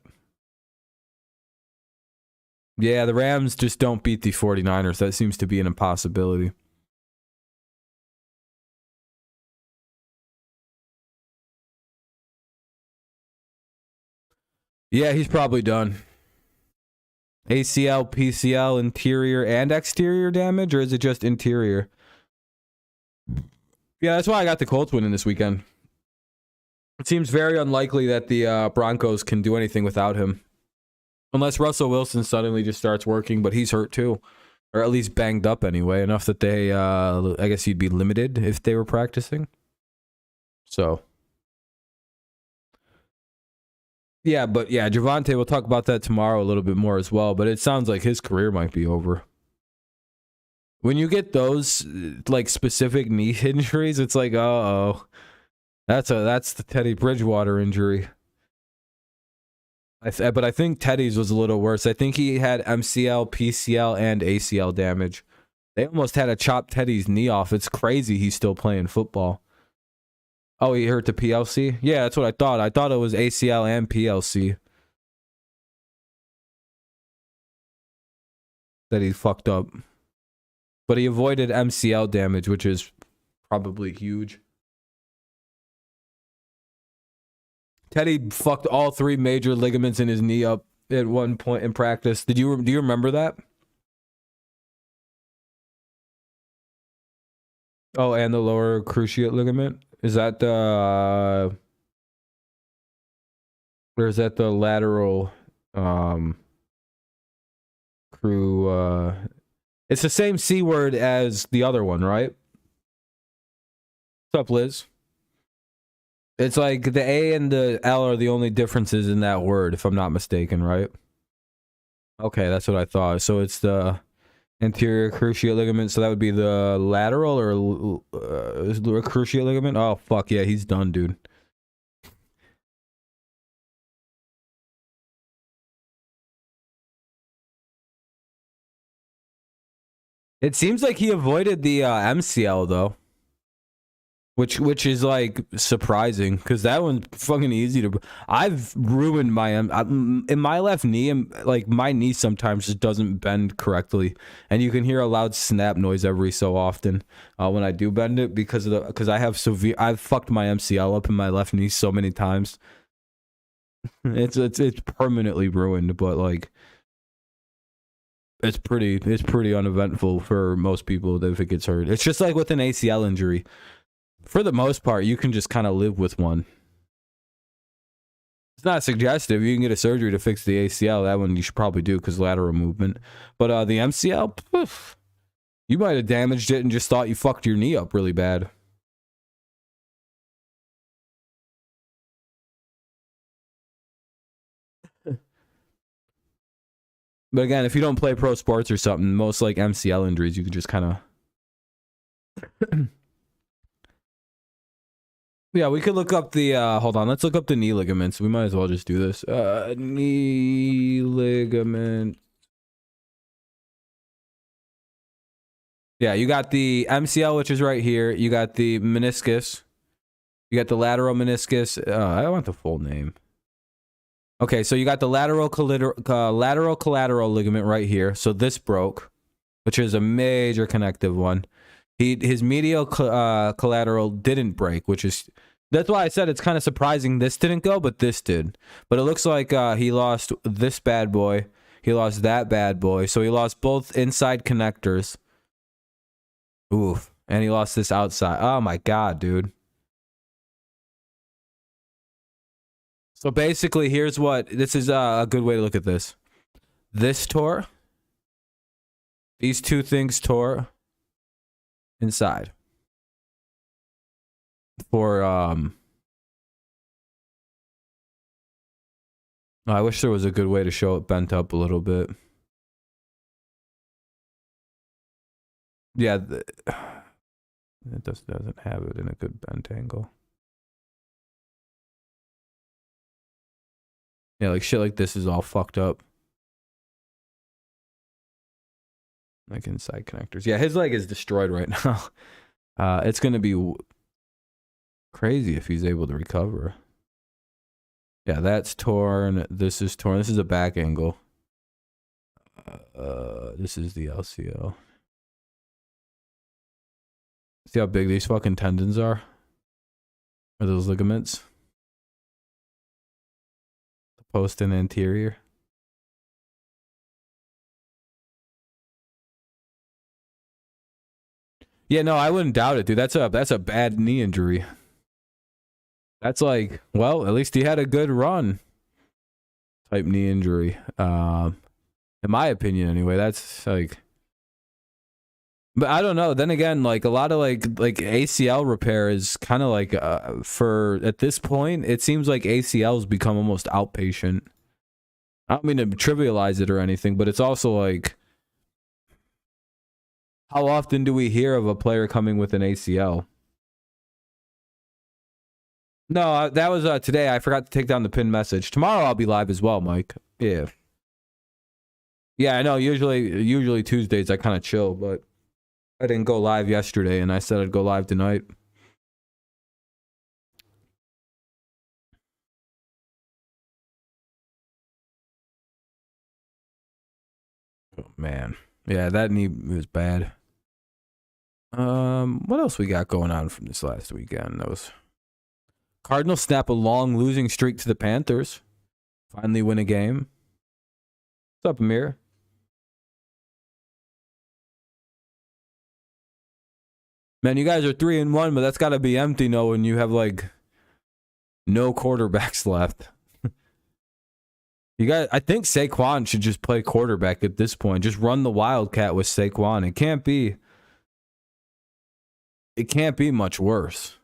Yeah, the Rams just don't beat the 49ers. That seems to be an impossibility. Yeah, he's probably done. ACL, PCL, interior and exterior damage, or is it just interior? Yeah, that's why I got the Colts winning this weekend. It seems very unlikely that the Broncos can do anything without him. Unless Russell Wilson suddenly just starts working, but he's hurt too. Or at least banged up anyway, enough that they, I guess he'd be limited if they were practicing. So. Yeah, but yeah, Javonte, we'll talk about that tomorrow a little bit more as well, but it sounds like his career might be over. When you get those like specific knee injuries, it's like, oh, that's the Teddy Bridgewater injury. But I think Teddy's was a little worse. I think he had MCL, PCL, and ACL damage. They almost had to chop Teddy's knee off. It's crazy he's still playing football. Oh, he hurt the PLC? Yeah, that's what I thought. I thought it was ACL and PLC that he fucked up. But he avoided MCL damage, which is probably huge. Teddy fucked all 3 major ligaments in his knee up at one point in practice. Do you remember that? Oh, and the lower cruciate ligament? Is that the or is that the lateral it's the same C word as the other one, right? What's up, Liz? It's like the A and the L are the only differences in that word, if I'm not mistaken, right? Okay, that's what I thought. So it's the anterior cruciate ligament. So that would be the lateral or cruciate ligament. Oh, fuck yeah, he's done, dude. It seems like he avoided the MCL though, which is like surprising because that one's fucking easy to. I've ruined my in my left knee, and like my knee sometimes just doesn't bend correctly, and you can hear a loud snap noise every so often when I do bend it because I've fucked my MCL up in my left knee so many times. It's permanently ruined, but like. It's pretty uneventful for most people if it gets hurt. It's just like with an ACL injury. For the most part, you can just kind of live with one. It's not suggestive. You can get a surgery to fix the ACL. That one you should probably do because lateral movement. But the MCL, poof, you might have damaged it and just thought you fucked your knee up really bad. But again, if you don't play pro sports or something, most like MCL injuries, you can just kind of... Yeah, we could look up the... hold on, let's look up the knee ligaments. We might as well just do this. Knee ligament... Yeah, you got the MCL, which is right here. You got the meniscus. You got the lateral meniscus. I want the full name. Okay, so you got the lateral collateral ligament right here. So this broke, which is a major connective one. His medial collateral didn't break, that's why I said it's kind of surprising this didn't go, but this did. But it looks like he lost this bad boy. He lost that bad boy. So he lost both inside connectors. Oof. And he lost this outside. Oh my God, dude. So basically, this is a good way to look at this. This tore. These two things tore inside. I wish there was a good way to show it bent up a little bit. Yeah, it doesn't have it in a good bent angle. Yeah, like shit like this is all fucked up. Like inside connectors. Yeah, his leg is destroyed right now. It's going to be crazy if he's able to recover. Yeah, that's torn. This is torn. This is a back angle. This is the LCO. See how big these fucking tendons are? Or those ligaments? The post and anterior. Yeah, no, I wouldn't doubt it, dude. That's a bad knee injury. That's like, well, at least he had a good run type knee injury. In my opinion, anyway. That's like, but I don't know. Then again, like a lot of like ACL repair is kind of like for at this point, it seems like ACLs become almost outpatient. I don't mean to trivialize it or anything, but it's also like How often do we hear of a player coming with an ACL? No, that was today. I forgot to take down the pinned message. Tomorrow I'll be live as well, Mike. Yeah. Yeah, I know. Usually Tuesdays I kind of chill, but I didn't go live yesterday, and I said I'd go live tonight. Oh, man. Yeah, that knee was bad. What else we got going on from this last weekend? Those Cardinals snap a long losing streak to the Panthers. Finally win a game. What's up, Amir? Man, you guys are 3-1, but that's got to be empty knowing you have like no quarterbacks left. You guys, I think Saquon should just play quarterback at this point. Just run the Wildcat with Saquon. It can't be much worse.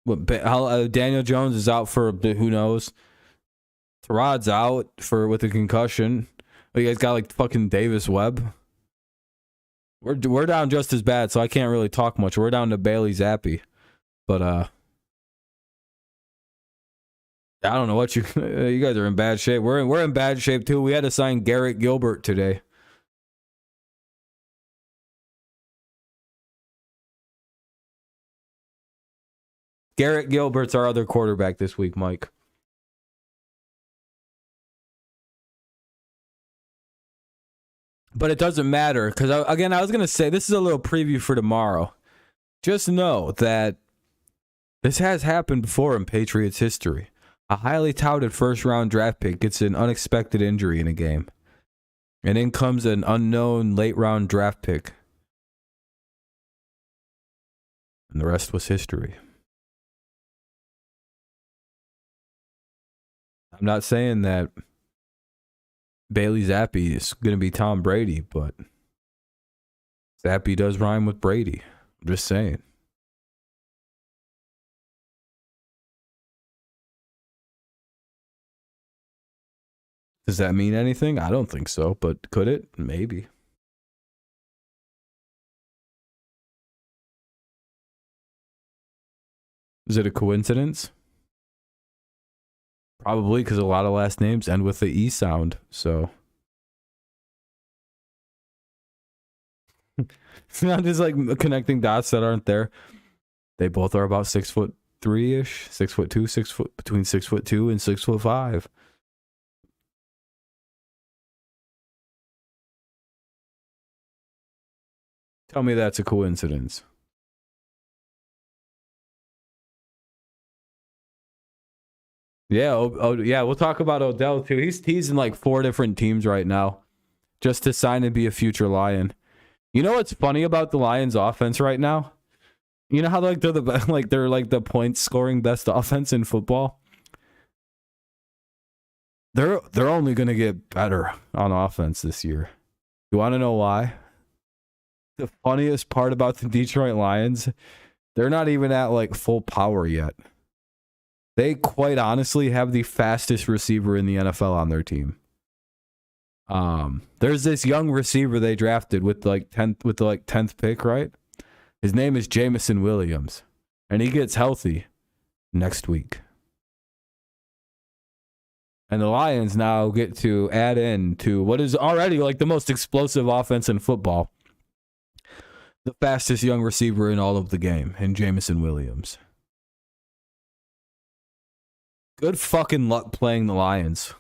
What, Daniel Jones is out for who knows. Terod's out with a concussion. Oh, you guys got like fucking Davis Webb. We're down just as bad, so I can't really talk much. We're down to Bailey Zappi, but I don't know what you guys are in bad shape. We're in bad shape too. We had to sign Garrett Gilbert today. Garrett Gilbert's our other quarterback this week, Mike. But it doesn't matter because, again, I was going to say this is a little preview for tomorrow. Just know that this has happened before in Patriots history. A highly touted first-round draft pick gets an unexpected injury in a game. And in comes an unknown late-round draft pick. And the rest was history. I'm not saying that Bailey Zappi is going to be Tom Brady, but Zappi does rhyme with Brady. I'm just saying. Does that mean anything? I don't think so, but could it? Maybe. Is it a coincidence? Probably because a lot of last names end with the E sound, so. It's not just like connecting dots that aren't there. They both are about 6'3" ish, 6'2", between 6'2" and 6'5". Tell me that's a coincidence. Yeah, yeah, we'll talk about Odell too. He's in like 4 different teams right now, just to sign and be a future Lion. You know what's funny about the Lions' offense right now? You know how like they're the point scoring best offense in football. They're only gonna get better on offense this year. You want to know why? The funniest part about the Detroit Lions, they're not even at like full power yet. They quite honestly have the fastest receiver in the NFL on their team. There's this young receiver they drafted with the 10th pick, right? His name is Jameson Williams, and he gets healthy next week. And the Lions now get to add in to what is already like the most explosive offense in football. The fastest young receiver in all of the game, in Jameson Williams. Good fucking luck playing the Lions.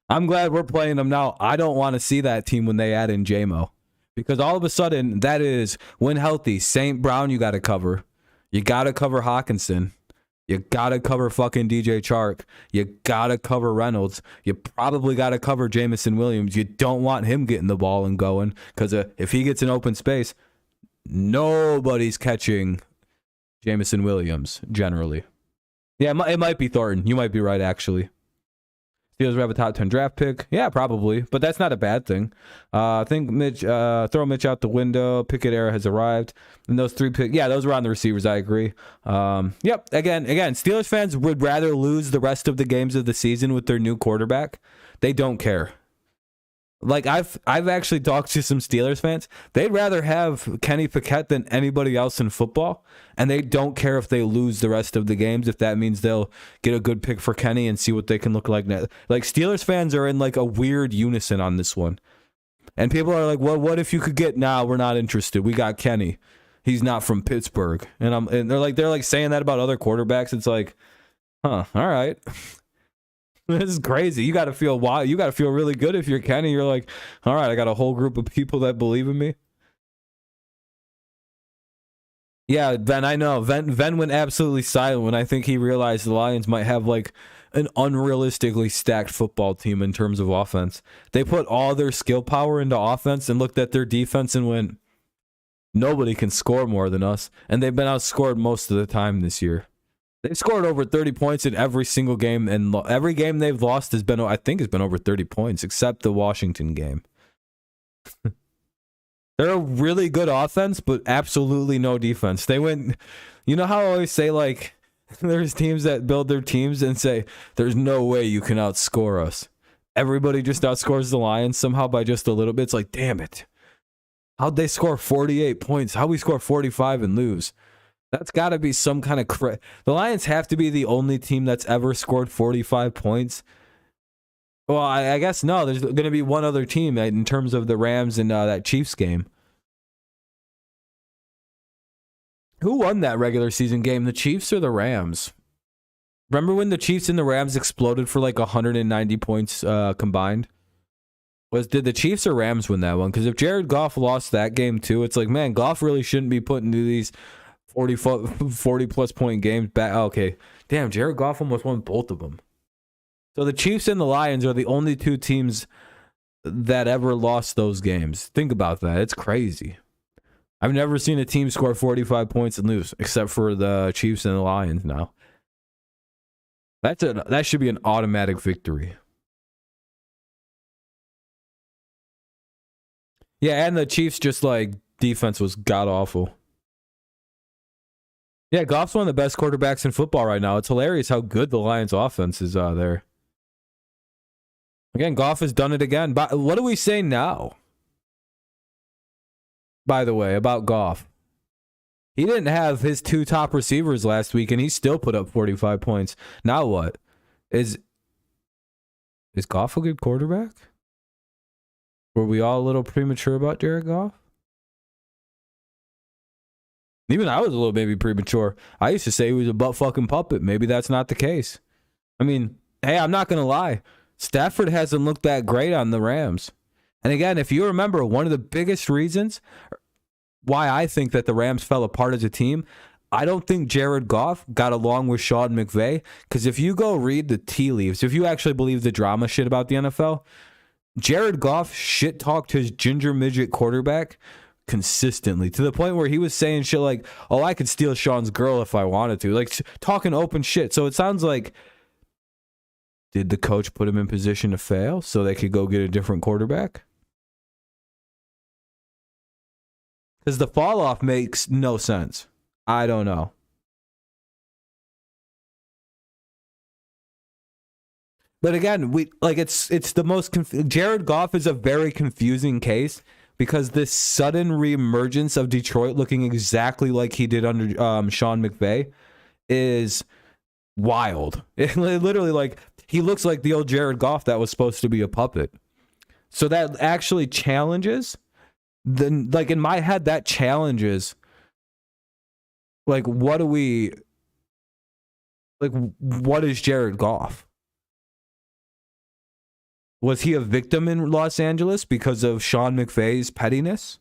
I'm glad we're playing them now. I don't want to see that team when they add in JMO. Because all of a sudden, that is, when healthy, St. Brown you got to cover. You got to cover Hawkinson. You got to cover fucking DJ Chark. You got to cover Reynolds. You probably got to cover Jameson Williams. You don't want him getting the ball and going. Because if he gets an open space, nobody's catching Jameson Williams, generally. Yeah, it might be Thornton. You might be right, actually. Steelers have a top 10 draft pick. Yeah, probably. But that's not a bad thing. I think throw Mitch out the window. Pickett era has arrived. And those 3 picks, yeah, those were on the receivers. I agree. Yep, again, Steelers fans would rather lose the rest of the games of the season with their new quarterback. They don't care. Like I've actually talked to some Steelers fans. They'd rather have Kenny Pickett than anybody else in football, and they don't care if they lose the rest of the games if that means they'll get a good pick for Kenny and see what they can look like now. Like Steelers fans are in like a weird unison on this one. And people are like, "Well, what if you could get now? We're not interested. We got Kenny. He's not from Pittsburgh." And they're like saying that about other quarterbacks. It's like, "Huh, all right." This is crazy. You got to feel wild. You got to feel really good if you're Kenny. You're like, all right, I got a whole group of people that believe in me. Yeah, Ben, I know. Ven went absolutely silent when I think he realized the Lions might have like an unrealistically stacked football team in terms of offense. They put all their skill power into offense and looked at their defense and went, nobody can score more than us. And they've been outscored most of the time this year. They've scored over 30 points in every single game, and every game they've lost has been, I think, has been over 30 points, except the Washington game. They're a really good offense, but absolutely no defense. They went, you know how I always say, like, there's teams that build their teams and say, there's no way you can outscore us. Everybody just outscores the Lions somehow by just a little bit. It's like, damn it. How'd they score 48 points? How'd we score 45 and lose? That's got to be some kind of the Lions have to be the only team that's ever scored 45 points. Well, I guess no. There's going to be one other team in terms of the Rams and that Chiefs game. Who won that regular season game, the Chiefs or the Rams? Remember when the Chiefs and the Rams exploded for like 190 points combined? Did the Chiefs or Rams win that one? Because if Jared Goff lost that game too, it's like, man, Goff really shouldn't be put into these 40-plus point games back. Okay. Damn, Jared Goff almost won both of them. So the Chiefs and the Lions are the only two teams that ever lost those games. Think about that. It's crazy. I've never seen a team score 45 points and lose, except for the Chiefs and the Lions now. That should be an automatic victory. Yeah, and the Chiefs just like defense was god-awful. Yeah, Goff's one of the best quarterbacks in football right now. It's hilarious how good the Lions' offense is there. Again, Goff has done it again. But what do we say now? By the way, about Goff. He didn't have his two top receivers last week, and he still put up 45 points. Now what? Is Goff a good quarterback? Were we all a little premature about Jared Goff? Even I was a little maybe premature. I used to say he was a butt-fucking puppet. Maybe that's not the case. I mean, hey, I'm not going to lie. Stafford hasn't looked that great on the Rams. And again, if you remember, one of the biggest reasons why I think that the Rams fell apart as a team, I don't think Jared Goff got along with Sean McVay. Because if you go read the tea leaves, if you actually believe the drama shit about the NFL, Jared Goff shit-talked his ginger midget quarterback consistently to the point where he was saying shit like, oh, I could steal Sean's girl if I wanted to. Like, talking open shit. So it sounds like, did the coach put him in position to fail so they could go get a different quarterback? Because the fall off makes no sense. I don't know. But again, it's the most Jared Goff is a very confusing case because this sudden reemergence of Detroit looking exactly like he did under Sean McVay is wild. It literally, like, he looks like the old Jared Goff that was supposed to be a puppet. So that actually challenges. Then, like, in my head, that challenges, like, what is Jared Goff? Was he a victim in Los Angeles because of Sean McVay's pettiness?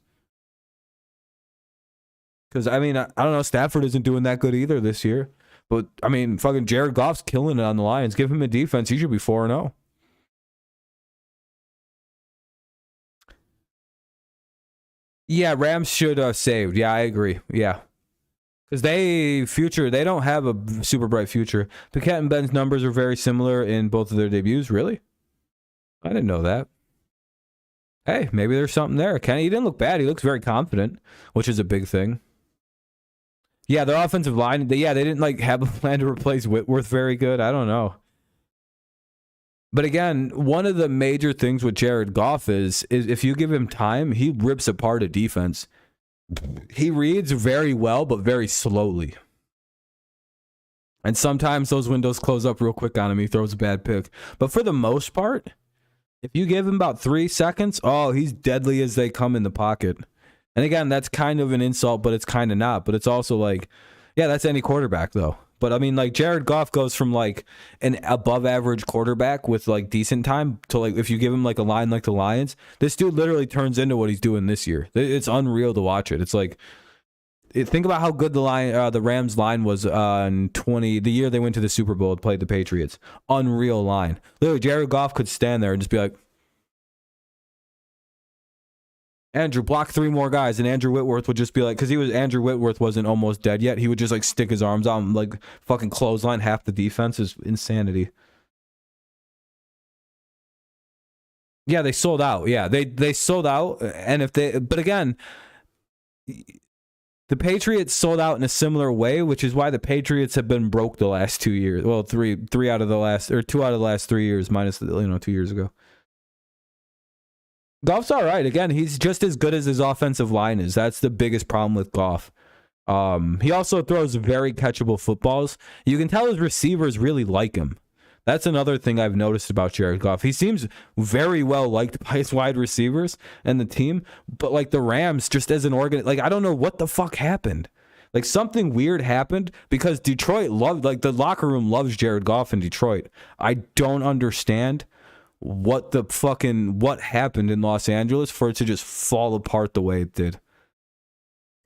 Because, I mean, I don't know, Stafford isn't doing that good either this year. But, I mean, fucking Jared Goff's killing it on the Lions. Give him a defense, he should be 4-0. Yeah, Rams should have saved. Yeah, I agree. Yeah. Because they don't have a super bright future. Pickett and Ben's numbers are very similar in both of their debuts. Really? I didn't know that. Hey, maybe there's something there. Kenny, he didn't look bad. He looks very confident, which is a big thing. Yeah, their offensive line, they didn't like have a plan to replace Whitworth very good. I don't know. But again, one of the major things with Jared Goff is if you give him time, he rips apart a defense. He reads very well, but very slowly. And sometimes those windows close up real quick on him. He throws a bad pick. But for the most part, if you give him about 3 seconds, oh, he's deadly as they come in the pocket. And again, that's kind of an insult, but it's kind of not. But it's also like, yeah, that's any quarterback, though. But I mean, like, Jared Goff goes from like an above average quarterback with like decent time to like, if you give him like a line like the Lions, this dude literally turns into what he's doing this year. It's unreal to watch it. It's like, think about how good the Rams line was in the year they went to the Super Bowl and played the Patriots. Unreal line. Literally, Jared Goff could stand there and just be like, Andrew, block 3 more guys, and Andrew Whitworth would just be like, because Andrew Whitworth wasn't almost dead yet, he would just like stick his arms out and like fucking clothesline half the defense. Is insanity. Yeah, they sold out. Yeah, they sold out, and but again, the Patriots sold out in a similar way, which is why the Patriots have been broke the last 2 years. Well, 2 out of the last 3 years, minus 2 years ago. Goff's all right. Again, he's just as good as his offensive line is. That's the biggest problem with Goff. He also throws very catchable footballs. You can tell his receivers really like him. That's another thing I've noticed about Jared Goff. He seems very well liked by his wide receivers and the team, but like the Rams, just as an like I don't know what the fuck happened. Like something weird happened because Detroit the locker room loves Jared Goff in Detroit. I don't understand what happened in Los Angeles for it to just fall apart the way it did.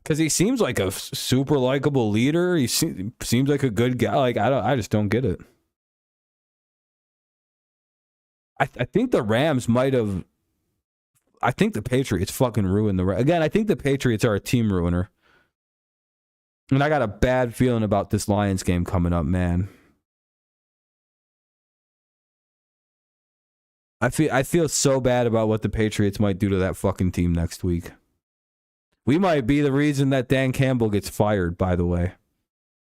Because he seems like a super likable leader. He seems like a good guy. Like I just don't get it. I think the Rams might have. I think the Patriots fucking ruined again. I think the Patriots are a team ruiner, and I got a bad feeling about this Lions game coming up, man. I feel so bad about what the Patriots might do to that fucking team next week. We might be the reason that Dan Campbell gets fired, by the way.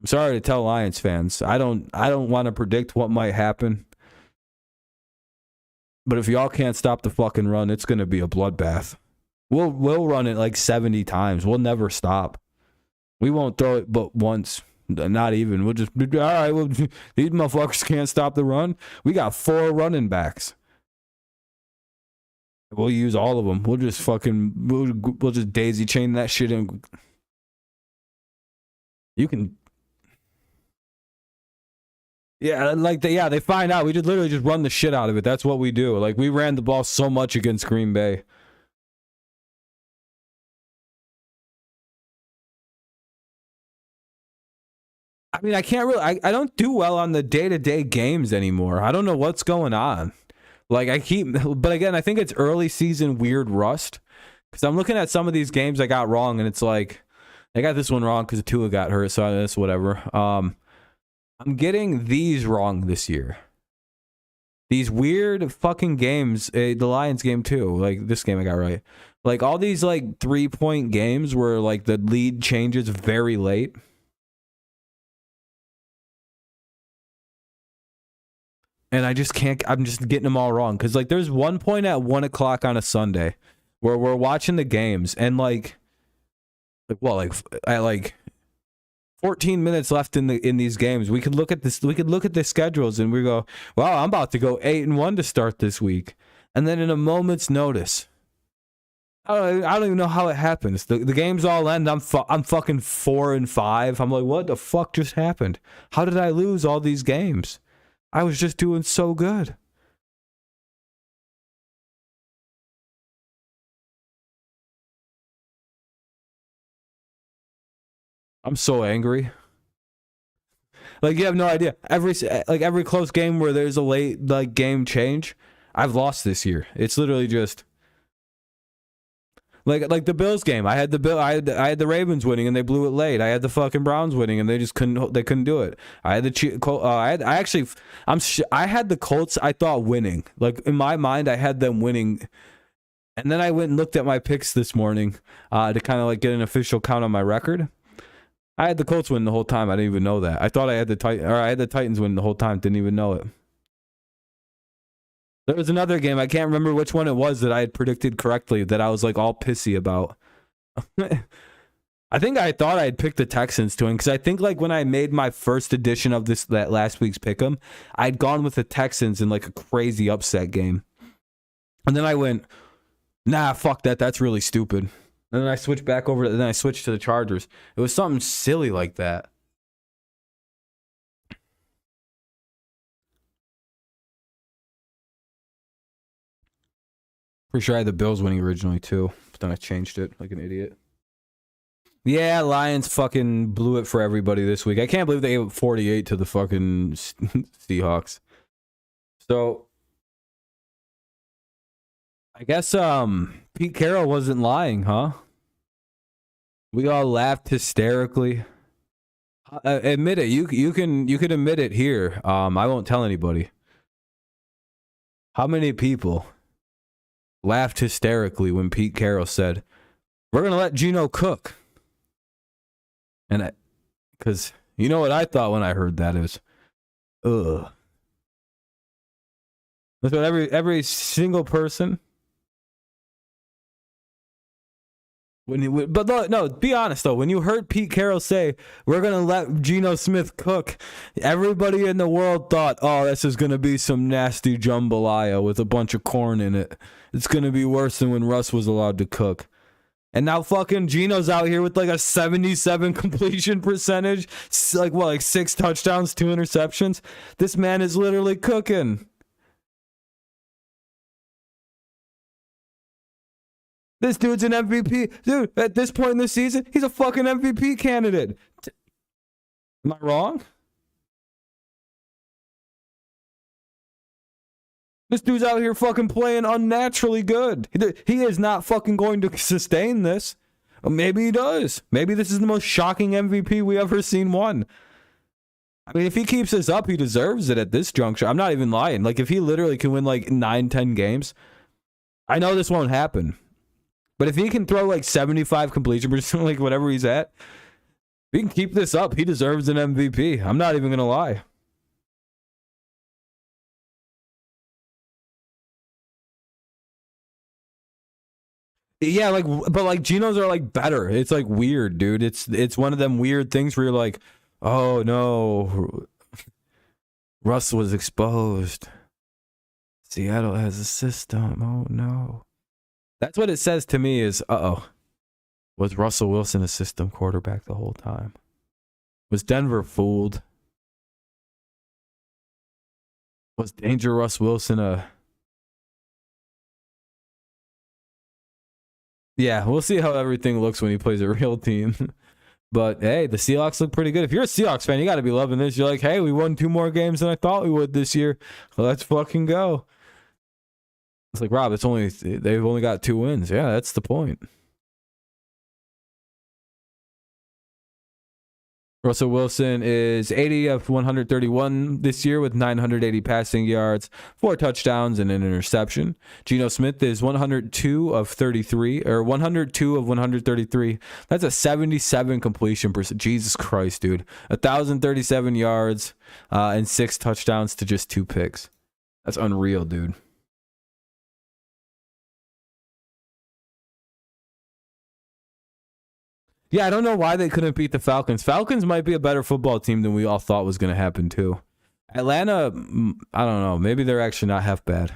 I'm sorry to tell Lions fans. I don't want to predict what might happen. But if y'all can't stop the fucking run, it's going to be a bloodbath. We'll run it like 70 times. We'll never stop. We won't throw it but once. Not even. We'll just be, all right, these motherfuckers can't stop the run. We got 4 running backs. We'll use all of them. We'll just we'll just daisy chain that shit in. You can. Yeah, they find out. We just literally just run the shit out of it. That's what we do. Like, we ran the ball so much against Green Bay. I mean, I can't really, I don't do well on the day-to-day games anymore. I don't know what's going on. Like, but again, I think it's early season weird rust. Because I'm looking at some of these games I got wrong, and it's like, I got this one wrong because Tua got hurt, so that's whatever. I'm getting these wrong this year. These weird fucking games, the Lions game too. Like, this game I got right. Like, all these, like, 3-point games where, like, the lead changes very late. And I just can't, I'm just getting them all wrong. Because, like, there's one point at 1 o'clock on a Sunday where we're watching the games. And, like 14 minutes left in these games. We could look at this. We could look at the schedules and we go, "Wow, I'm about to go 8-1 to start this week." And then in a moment's notice, I don't even know how it happens. The games all end. I'm fucking 4-5. I'm like, what the fuck just happened? How did I lose all these games? I was just doing so good. I'm so angry. Like, you have no idea. Every close game where there's a late game change, I've lost this year. It's literally just like the Bills game. I had the Ravens winning and they blew it late. I had the fucking Browns winning and they just couldn't do it. I had I had the Colts, I thought, winning. Like, in my mind, I had them winning. And then I went and looked at my picks this morning to kind of like get an official count on my record. I had the Colts win the whole time. I didn't even know that. I thought I had the Titans win the whole time. Didn't even know it. There was another game, I can't remember which one it was, that I had predicted correctly that I was like all pissy about. I think I thought I had picked the Texans to win, because I think like when I made my first edition of that last week's pick'em, I'd gone with the Texans in like a crazy upset game. And then I went, nah, fuck that. That's really stupid. And then I switched back over. Then I switched to the Chargers. It was something silly like that. Pretty sure I had the Bills winning originally too, but then I changed it like an idiot. Yeah, Lions fucking blew it for everybody this week. I can't believe they gave up 48 to the fucking Seahawks. So I guess Pete Carroll wasn't lying, huh? We all laughed hysterically. Admit it. You can admit it here. I won't tell anybody. How many people laughed hysterically when Pete Carroll said, "We're gonna let Geno cook"? And because you know what I thought when I heard that is, ugh. That's what every single person. But no, be honest though. When you heard Pete Carroll say, "We're gonna let Geno Smith cook," everybody in the world thought, "Oh, this is gonna be some nasty jambalaya with a bunch of corn in it. It's gonna be worse than when Russ was allowed to cook." And now fucking Geno's out here with like a 77 completion percentage, like 6 touchdowns, 2 interceptions. This man is literally cooking. This dude's an MVP. Dude, at this point in the season, he's a fucking MVP candidate. Am I wrong? This dude's out here fucking playing unnaturally good. He is not fucking going to sustain this. Maybe he does. Maybe this is the most shocking MVP we ever seen won. I mean, if he keeps this up, he deserves it at this juncture. I'm not even lying. Like, if he literally can win like 9-10 games, I know this won't happen. But if he can throw like 75 completion percent, like whatever he's at, if he can keep this up, he deserves an MVP. I'm not even going to lie. Yeah, but Genos are like better. It's like weird, dude. It's one of them weird things where you're like, oh no, Russ was exposed. Seattle has a system. Oh no. That's what it says to me is, was Russell Wilson a system quarterback the whole time? Was Denver fooled? Was Danger Russ Wilson a... Yeah, we'll see how everything looks when he plays a real team. But, hey, the Seahawks look pretty good. If you're a Seahawks fan, you got to be loving this. You're like, hey, we won 2 more games than I thought we would this year. Well, let's fucking go. It's like, Rob, they've only got 2 wins. Yeah, that's the point. Russell Wilson is 80 of 131 this year with 980 passing yards, 4 touchdowns, and an interception. Geno Smith is 102 of 33, or 102 of 133. That's a 77 completion percent. Jesus Christ, dude. 1,037 yards and 6 touchdowns to just 2 picks. That's unreal, dude. Yeah, I don't know why they couldn't beat the Falcons. Falcons might be a better football team than we all thought was going to happen, too. Atlanta, I don't know. Maybe they're actually not half bad.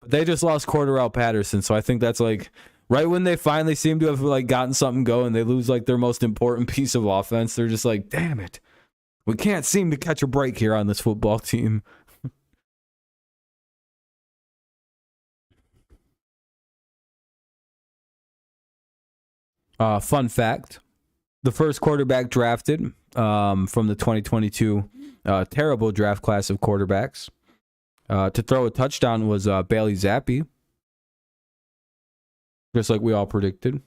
But they just lost Cordarrelle Patterson, so I think that's like right when they finally seem to have like gotten something going, they lose like their most important piece of offense. They're just like, damn it. We can't seem to catch a break here on this football team. Fun fact. The first quarterback drafted from the 2022 terrible draft class of quarterbacks to throw a touchdown was Bailey Zappi, just like we all predicted.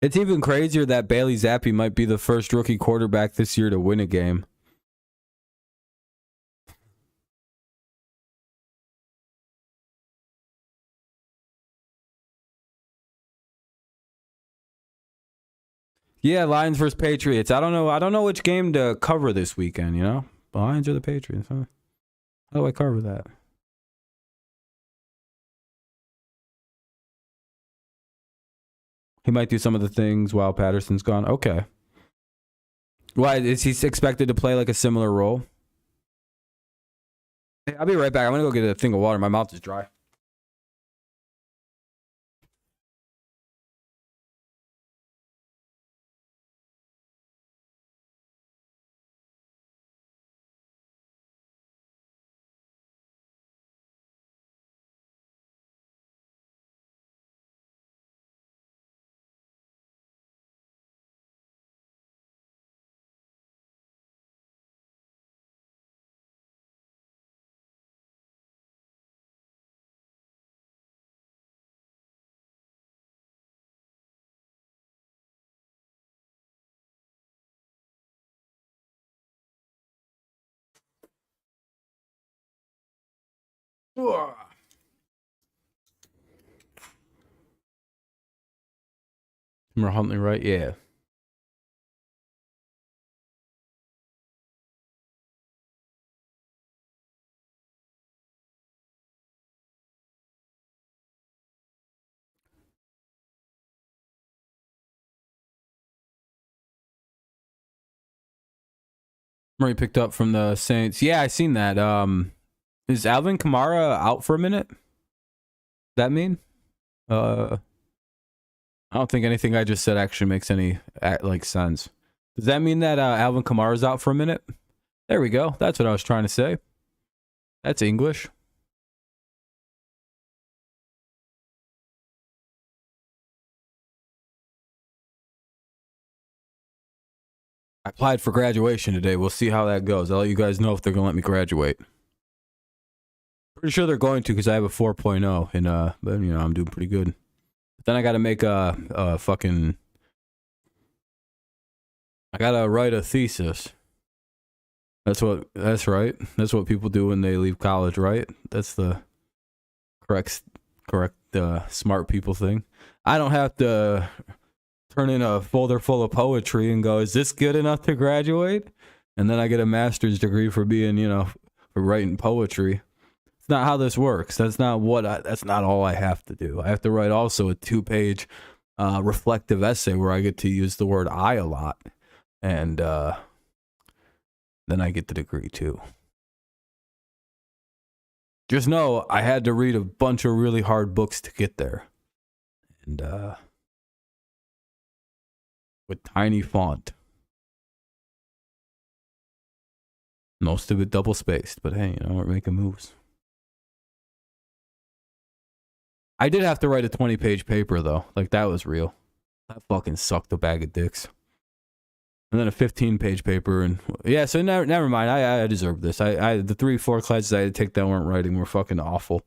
It's even crazier that Bailey Zappi might be the first rookie quarterback this year to win a game. Yeah, Lions versus Patriots. I don't know. I don't know which game to cover this weekend. You know, the Lions or the Patriots. Huh? How do I cover that? He might do some of the things while Patterson's gone. Okay. Why is he expected to play like a similar role? Hey, I'll be right back. I'm gonna go get a thing of water. My mouth is dry. More Huntley, right? Yeah. Murray picked up from the Saints. Yeah, I seen that. Is Alvin Kamara out for a minute? That mean? I don't think anything I just said actually makes any like sense. Does that mean that Alvin Kamara's out for a minute? There we go. That's what I was trying to say. That's English. I applied for graduation today. We'll see how that goes. I'll let you guys know if they're gonna let me graduate. Pretty sure they're going to because I have a 4.0 and but you know I'm doing pretty good. But then I got to make a fucking. I gotta write a thesis. That's right. That's what people do when they leave college, right? That's the correct smart people thing. I don't have to turn in a folder full of poetry and go, is this good enough to graduate? And then I get a master's degree for being, you know, for writing poetry. It's not how this works. That's not all I have to do. I have to write also a 2-page reflective essay where I get to use the word I a lot. And then I get the degree too. Just know I had to read a bunch of really hard books to get there. And with tiny font. Most of it double spaced, but hey, you know, we're making moves. I did have to write a 20-page paper though. Like that was real. That fucking sucked a bag of dicks. And then a 15-page paper, and yeah. So never mind. I deserve this. I the 3-4 classes I had to take that weren't writing were fucking awful.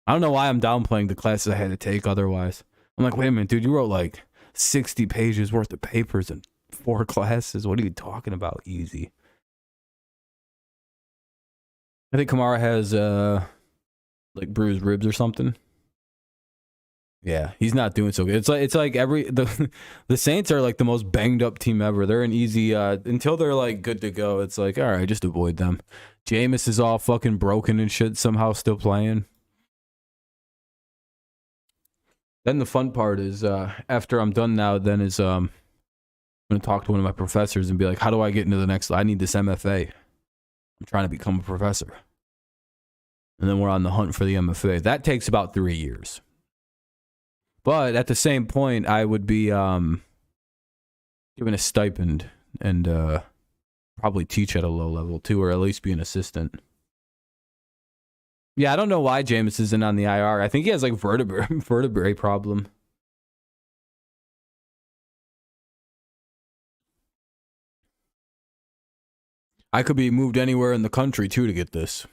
I don't know why I'm downplaying the classes I had to take. Otherwise, I'm like, wait a minute, dude. You wrote like 60 pages worth of papers in 4 classes. What are you talking about? Easy. I think Kamara has like bruised ribs or something. Yeah, he's not doing so good. It's like the Saints are like the most banged up team ever. They're an easy until they're like good to go. It's like, all right, just avoid them. Jameis is all fucking broken and shit, somehow still playing. Then the fun part is after I'm done now, then is I'm gonna talk to one of my professors and be like, how do I get into the next? I need this MFA. I'm trying to become a professor. And then we're on the hunt for the MFA. That takes about 3 years. But at the same point, I would be given a stipend and probably teach at a low level too, or at least be an assistant. Yeah, I don't know why Jameis isn't on the IR. I think he has like vertebrae problem. I could be moved anywhere in the country too to get this.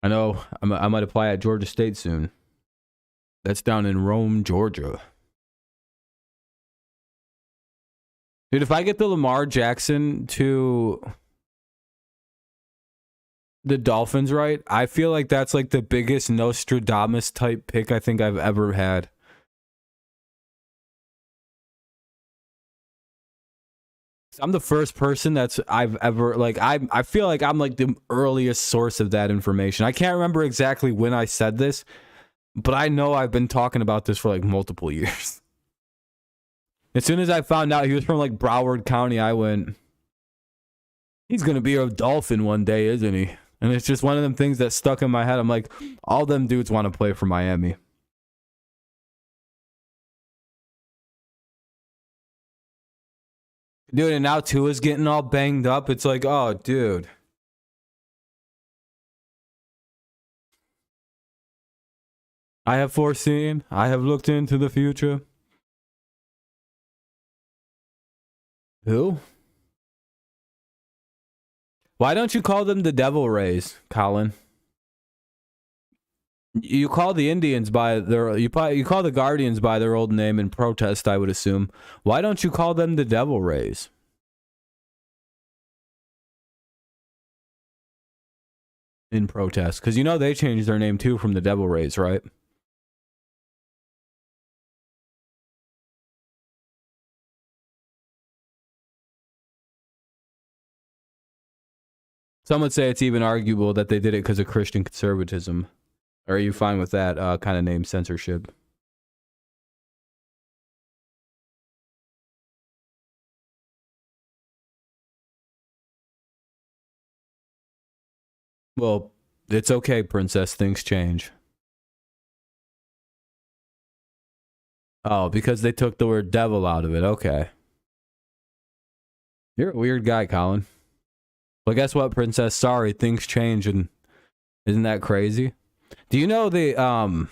I know I might apply at Georgia State soon. That's down in Rome, Georgia. Dude, if I get the Lamar Jackson to the Dolphins right, I feel like that's like the biggest Nostradamus type pick I think I've ever had. I'm the first person I've ever like I feel like I'm like the earliest source of that information. I can't remember exactly when I said this, but I know I've been talking about this for like multiple years. As soon as I found out he was from like Broward County, I went, he's gonna be a Dolphin one day, isn't he? And it's just one of them things that stuck in my head. I'm like, all them dudes want to play for Miami. Dude, and now Tua's getting all banged up. It's like, oh, dude. I have foreseen. I have looked into the future. Who? Why don't you call them the Devil Rays, Colin? You call the Indians by their you call the Guardians by their old name in protest, I would assume. Why don't you call them the Devil Rays? In protest, because you know they changed their name too from the Devil Rays, right? Some would say it's even arguable that they did it because of Christian conservatism. Or are you fine with that kind of name censorship? Well, it's okay, princess. Things change. Oh, because they took the word devil out of it. Okay. You're a weird guy, Colin. Well, guess what, princess? Sorry, things change, and isn't that crazy? Do you know the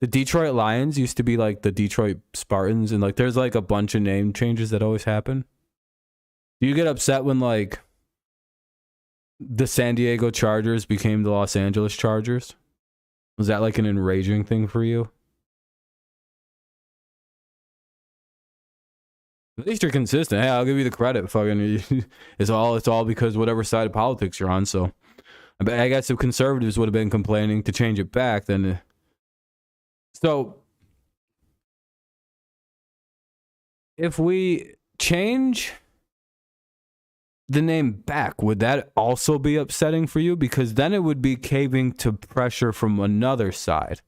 Detroit Lions used to be like the Detroit Spartans, and like there's like a bunch of name changes that always happen? Do you get upset when like the San Diego Chargers became the Los Angeles Chargers? Was that like an enraging thing for you? At least you're consistent. Hey, I'll give you the credit. Fucking, it's all because whatever side of politics you're on. So, I guess if conservatives would have been complaining to change it back, then. So, if we change the name back, would that also be upsetting for you? Because then it would be caving to pressure from another side.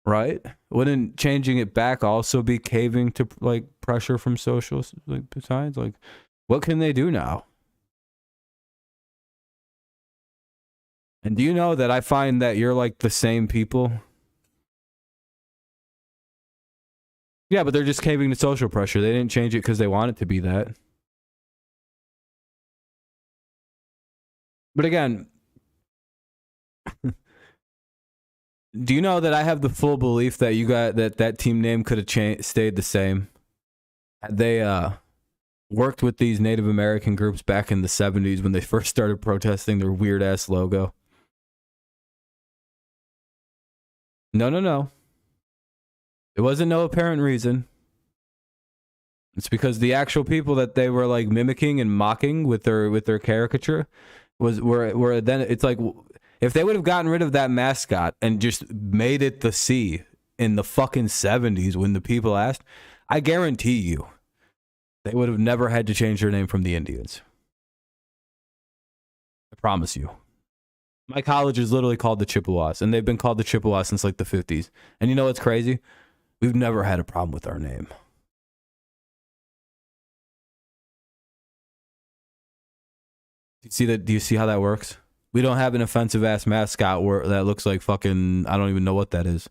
Right? Wouldn't changing it back also be caving to like pressure from socials? Like besides, like, what can they do now? And do you know that I find that you're like the same people? Yeah, but they're just caving to social pressure. They didn't change it because they want it to be that. But again, do you know that I have the full belief that you got that team name could have stayed the same? They worked with these Native American groups back in the 70s when they first started protesting their weird ass logo. No. It wasn't no apparent reason. It's because the actual people that they were like mimicking and mocking with their caricature were then it's like if they would have gotten rid of that mascot and just made it the sea in the fucking 70s when the people asked, I guarantee you they would have never had to change their name from the Indians. I promise you. My college is literally called the Chippewas, and they've been called the Chippewas since like the 50s. And you know what's crazy? We've never had a problem with our name. Do you see how that works? We don't have an offensive ass mascot that looks like fucking, I don't even know what that is.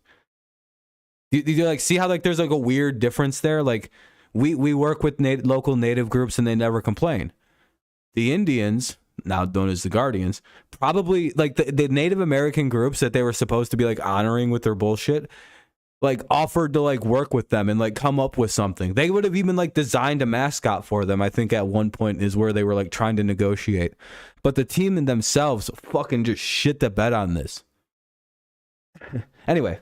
Do you like see how like there's like a weird difference there? Like we work with local native groups and they never complain. The Indians, now known as the Guardians, probably like the Native American groups that they were supposed to be like honoring with their bullshit, like offered to like work with them and like come up with something. They would have even like designed a mascot for them. I think at one point is where they were like trying to negotiate, but the team in themselves fucking just shit the bed on this. Anyway,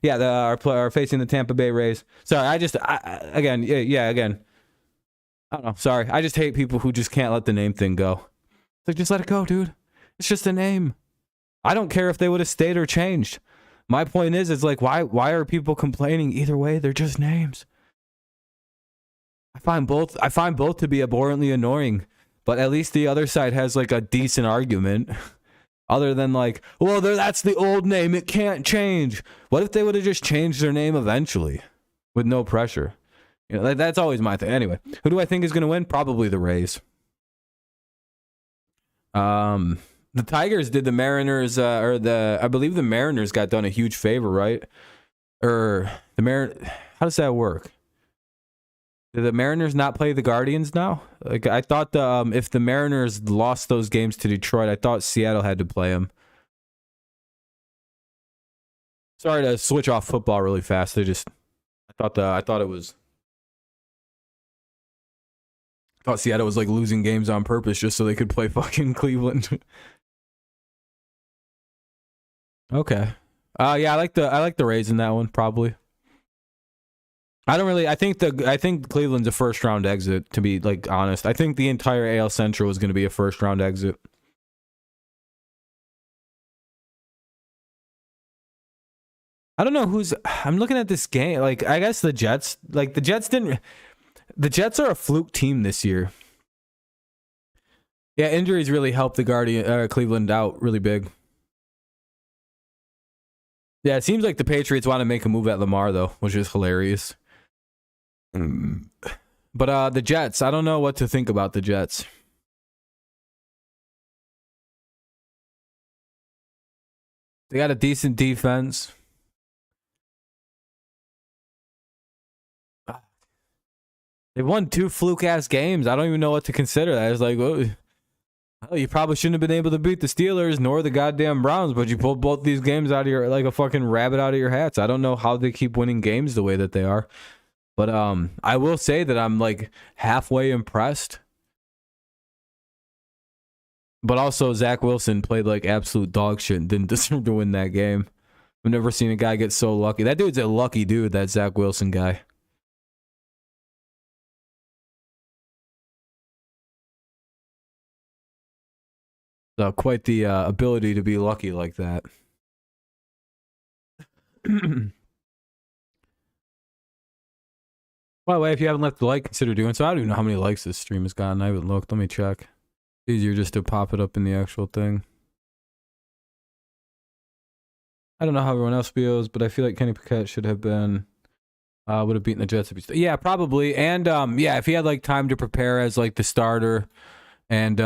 yeah, are facing the Tampa Bay Rays. Sorry, again. I don't know. Sorry, I just hate people who just can't let the name thing go. Like, just let it go, dude. It's just a name. I don't care if they would have stayed or changed. My point is like, why are people complaining? Either way, they're just names. I find both to be abhorrently annoying, but at least the other side has like a decent argument. Other than like, well, that's the old name. It can't change. What if they would have just changed their name eventually with no pressure? You know, that's always my thing. Anyway, who do I think is going to win? Probably the Rays. The Tigers did the Mariners, I believe the Mariners got done a huge favor, right? Or how does that work? Did the Mariners not play the Guardians now? Like I thought if the Mariners lost those games to Detroit, I thought Seattle had to play them. Sorry to switch off football really fast. I thought Seattle was like losing games on purpose just so they could play fucking Cleveland. Okay. Yeah, I like the Rays in that one probably. I think Cleveland's a first round exit, to be like honest. I think the entire AL Central is going to be a first round exit. I don't know I'm looking at this game. Like, I guess the Jets the Jets are a fluke team this year. Yeah, injuries really helped the Cleveland out really big. Yeah, it seems like the Patriots want to make a move at Lamar though, which is hilarious. But the Jets, I don't know what to think about the Jets. They got a decent defense. They won 2 fluke-ass games. I don't even know what to consider that. It's like, well, you probably shouldn't have been able to beat the Steelers nor the goddamn Browns, but you pulled both these games out of your, like a fucking rabbit out of your hats. I don't know how they keep winning games the way that they are. But I will say that I'm like halfway impressed. But also Zach Wilson played like absolute dog shit and didn't deserve to win that game. I've never seen a guy get so lucky. That dude's a lucky dude, that Zach Wilson guy. So quite the ability to be lucky like that. By the way, if you haven't left a like, consider doing so. I don't even know how many likes this stream has gotten. I haven't looked. Let me check. It's easier just to pop it up in the actual thing. I don't know how everyone else feels, but I feel like Kenny Pickett should have been would have beaten the Jets. Yeah, probably. And yeah, if he had like time to prepare as like the starter, and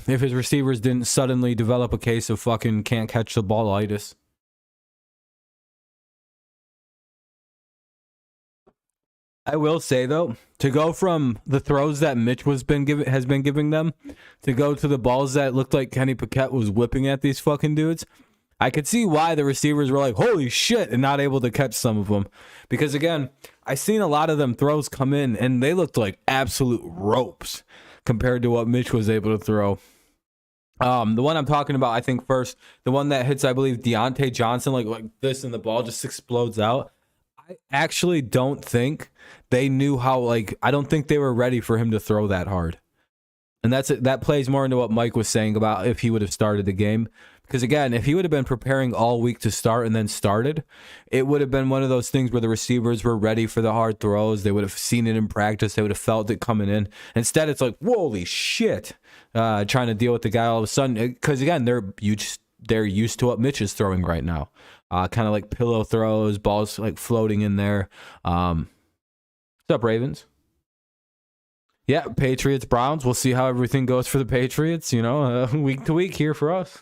if his receivers didn't suddenly develop a case of fucking can't catch the ball-itis. I will say though, to go from the throws that Mitch has been giving them, to go to the balls that looked like Kenny Pickett was whipping at these fucking dudes, I could see why the receivers were like, holy shit, and not able to catch some of them. Because again, I seen a lot of them throws come in and they looked like absolute ropes compared to what Mitch was able to throw. The one I'm talking about, I think first, the one that hits, I believe, Deontay Johnson like this, and the ball just explodes out. I actually don't think they knew how, like, I don't think they were ready for him to throw that hard. And that plays more into what Mike was saying about if he would have started the game. Because again, if he would have been preparing all week to start and then started, it would have been one of those things where the receivers were ready for the hard throws. They would have seen it in practice. They would have felt it coming in. Instead, it's like, holy shit, trying to deal with the guy all of a sudden. Because again, they're used to what Mitch is throwing right now. Kind of like pillow throws, balls like floating in there. What's up, Ravens? Yeah, Patriots, Browns. We'll see how everything goes for the Patriots, week to week here for us.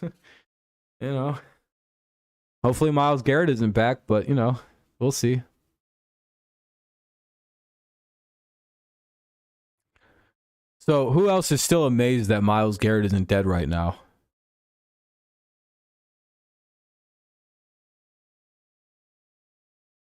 Hopefully Myles Garrett isn't back, but, we'll see. So who else is still amazed that Myles Garrett isn't dead right now?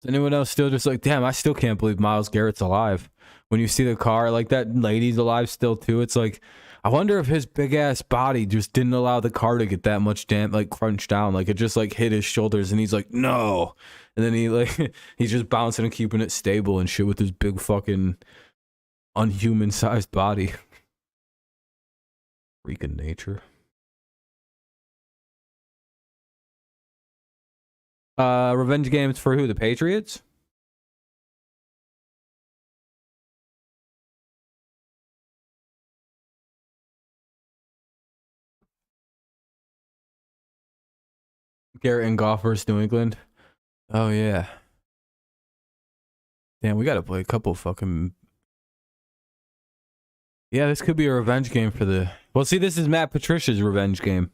Is anyone else still just like, damn, I still can't believe Myles Garrett's alive? When you see the car, like that lady's alive still too. It's like, I wonder if his big ass body just didn't allow the car to get that much crunched down. Like it just like hit his shoulders and he's like, no. And then he's just bouncing and keeping it stable and shit with his big fucking unhuman sized body. Freak of nature. Revenge games for who? The Patriots? Garrett and Goff versus New England. Oh yeah. Damn, we gotta play a couple fucking. Yeah, this could be a revenge game for the. Well, see, this is Matt Patricia's revenge game.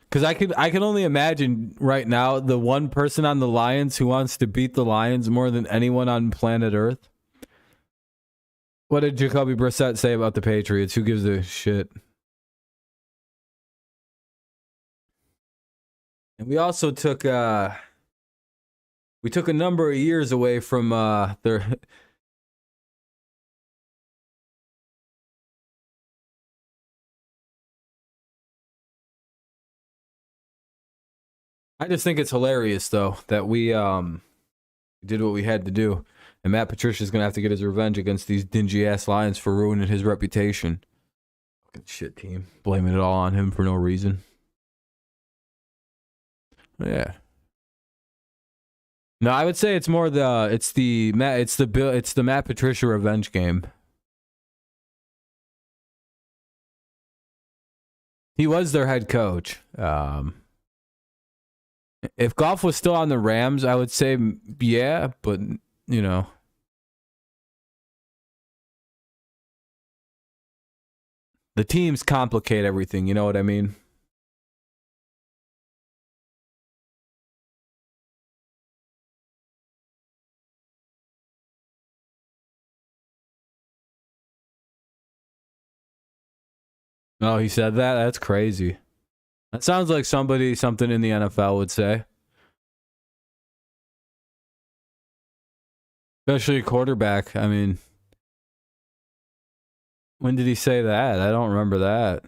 Because I can only imagine right now the one person on the Lions who wants to beat the Lions more than anyone on planet Earth. What did Jacoby Brissett say about the Patriots? Who gives a shit? And we also took a number of years away from their. I just think it's hilarious though that we did what we had to do, and Matt Patricia's gonna have to get his revenge against these dingy ass Lions for ruining his reputation. Fucking shit team, blaming it all on him for no reason. Yeah. No, I would say it's more the Matt Patricia revenge game. He was their head coach. If Goff was still on the Rams, I would say yeah, but you know. The teams complicate everything, you know what I mean? Oh, he said that? That's crazy. That sounds like something in the NFL would say. Especially a quarterback. I mean, when did he say that? I don't remember that.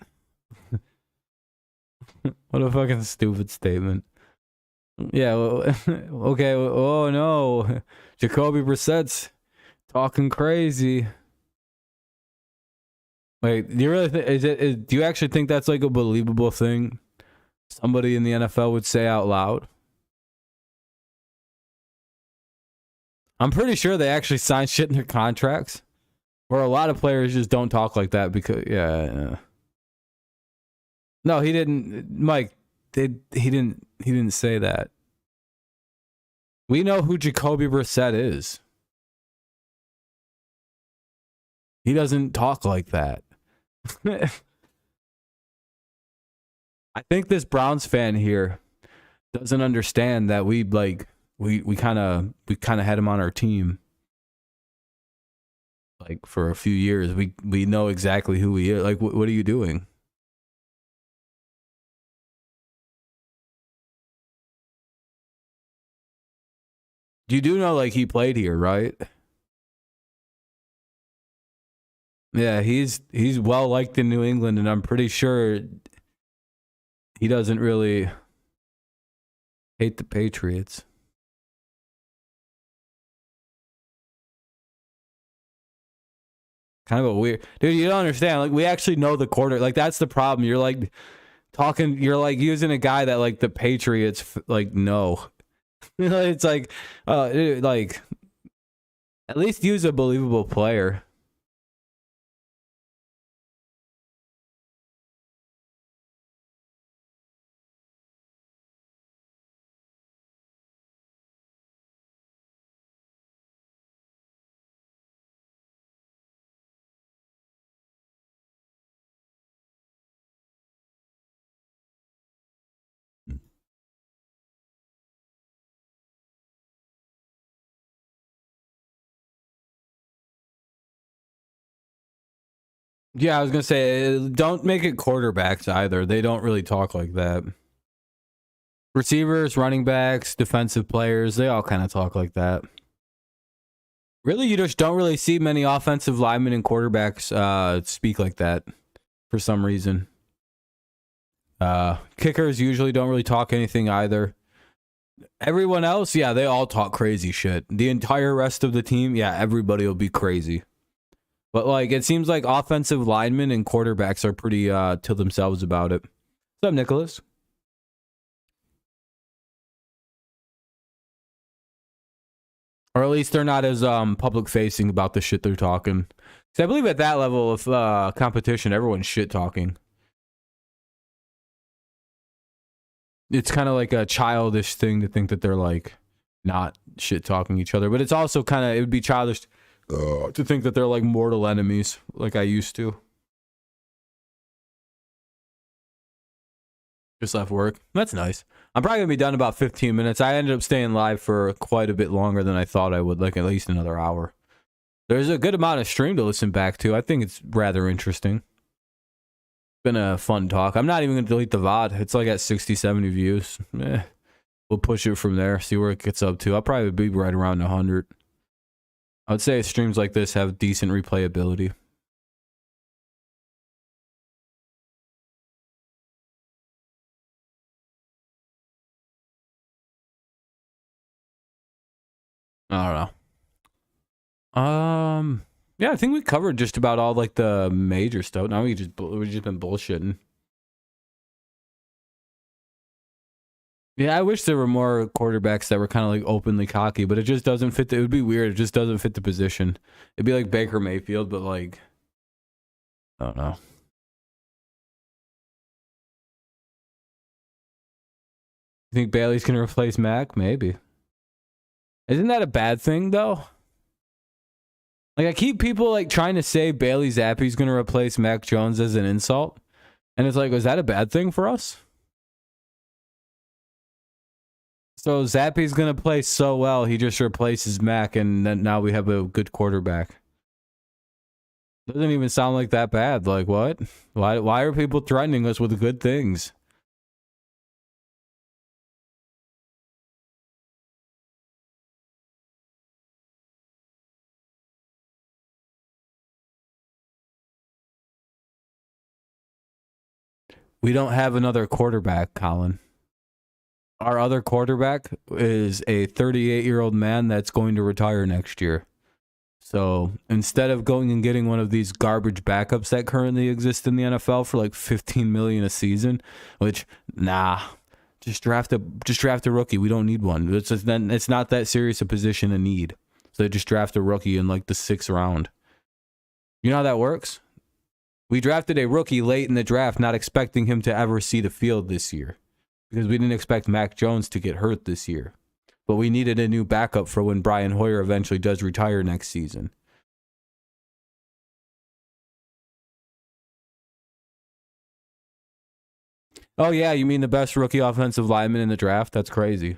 What a fucking stupid statement. Yeah, well, okay. Oh no, Jacoby Brissett's talking crazy. Wait, do you really do you actually think that's like a believable thing somebody in the NFL would say out loud? I'm pretty sure they actually sign shit in their contracts, where a lot of players just don't talk like that because yeah. No, he didn't, Mike. He didn't say that. We know who Jacoby Brissett is. He doesn't talk like that. I think this Browns fan here doesn't understand that we kind of had him on our team like for a few years. We know exactly who he is. Like what are you doing? You do know like he played here, right? Yeah, he's well liked in New England, and I'm pretty sure he doesn't really hate the Patriots. Kind of a weird dude. You don't understand. Like we actually know the quarter. Like that's the problem. You're like talking. You're like using a guy that like the Patriots like know. It's like, like at least use a believable player. Yeah, I was gonna say, don't make it quarterbacks either. They don't really talk like that. Receivers, running backs, defensive players, they all kind of talk like that. Really, you just don't really see many offensive linemen and quarterbacks speak like that for some reason. Kickers usually don't really talk anything either. Everyone else, yeah, they all talk crazy shit. The entire rest of the team, yeah, everybody will be crazy. But like, it seems like offensive linemen and quarterbacks are pretty to themselves about it. What's up, Nicholas? Or at least they're not as public facing about the shit they're talking. Because I believe at that level of competition, everyone's shit talking. it's kind of like a childish thing to think that they're like not shit talking each other, but it's also kind of, it would be childish to think that they're like mortal enemies like I used to. Just left work. That's nice. I'm probably gonna be done in about 15 minutes. I ended up staying live for quite a bit longer than I thought I would, like at least another hour. There's a good amount of stream to listen back to. I think it's rather interesting. Been a fun talk. I'm not even gonna delete the VOD. It's like at 60, 70 views. We'll push it from there, see where it gets up to. I'll probably be right around 100. I would say streams like this have decent replayability. I don't know. Yeah, I think we covered just about all like the major stuff. Now we've just been bullshitting. Yeah, I wish there were more quarterbacks that were kind of like openly cocky, but it just doesn't fit. It would be weird. It just doesn't fit the position. It'd be like Baker Mayfield, but like, I don't know. You think Bailey's gonna replace Mac? Maybe. Isn't that a bad thing though? Like I keep people like trying to say Bailey Zappe's gonna replace Mac Jones as an insult, and it's like, is that a bad thing for us? So Zappe's gonna play so well, he just replaces Mac, and then now we have a good quarterback. Doesn't even sound like that bad. Like what? Why are people threatening us with good things? We don't have another quarterback, Colin. Our other quarterback is a 38-year-old man that's going to retire next year. So instead of going and getting one of these garbage backups that currently exist in the NFL for like $15 million a season, which just draft a rookie. We don't need one. It's not that serious a position to need. So just draft a rookie in like the 6th round. You know how that works? We drafted a rookie late in the draft, not expecting him to ever see the field this year, because we didn't expect Mac Jones to get hurt this year. But we needed a new backup for when Brian Hoyer eventually does retire next season. Oh, yeah, you mean the best rookie offensive lineman in the draft? That's crazy.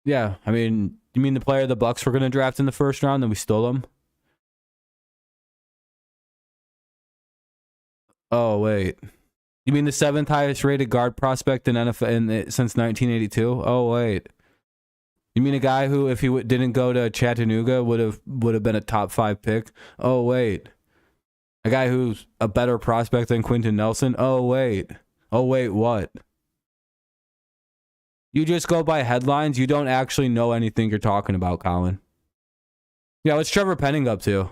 Yeah, I mean, you mean the player the Bucks were going to draft in the first round and we stole him? Oh, wait. You mean the 7th highest rated guard prospect in NFL since 1982? Oh, wait. You mean a guy who, if he didn't go to Chattanooga, would have been a top 5 pick? Oh, wait. A guy who's a better prospect than Quentin Nelson? Oh, wait. Oh, wait, what? You just go by headlines. You don't actually know anything you're talking about, Colin. Yeah, what's Trevor Penning up to?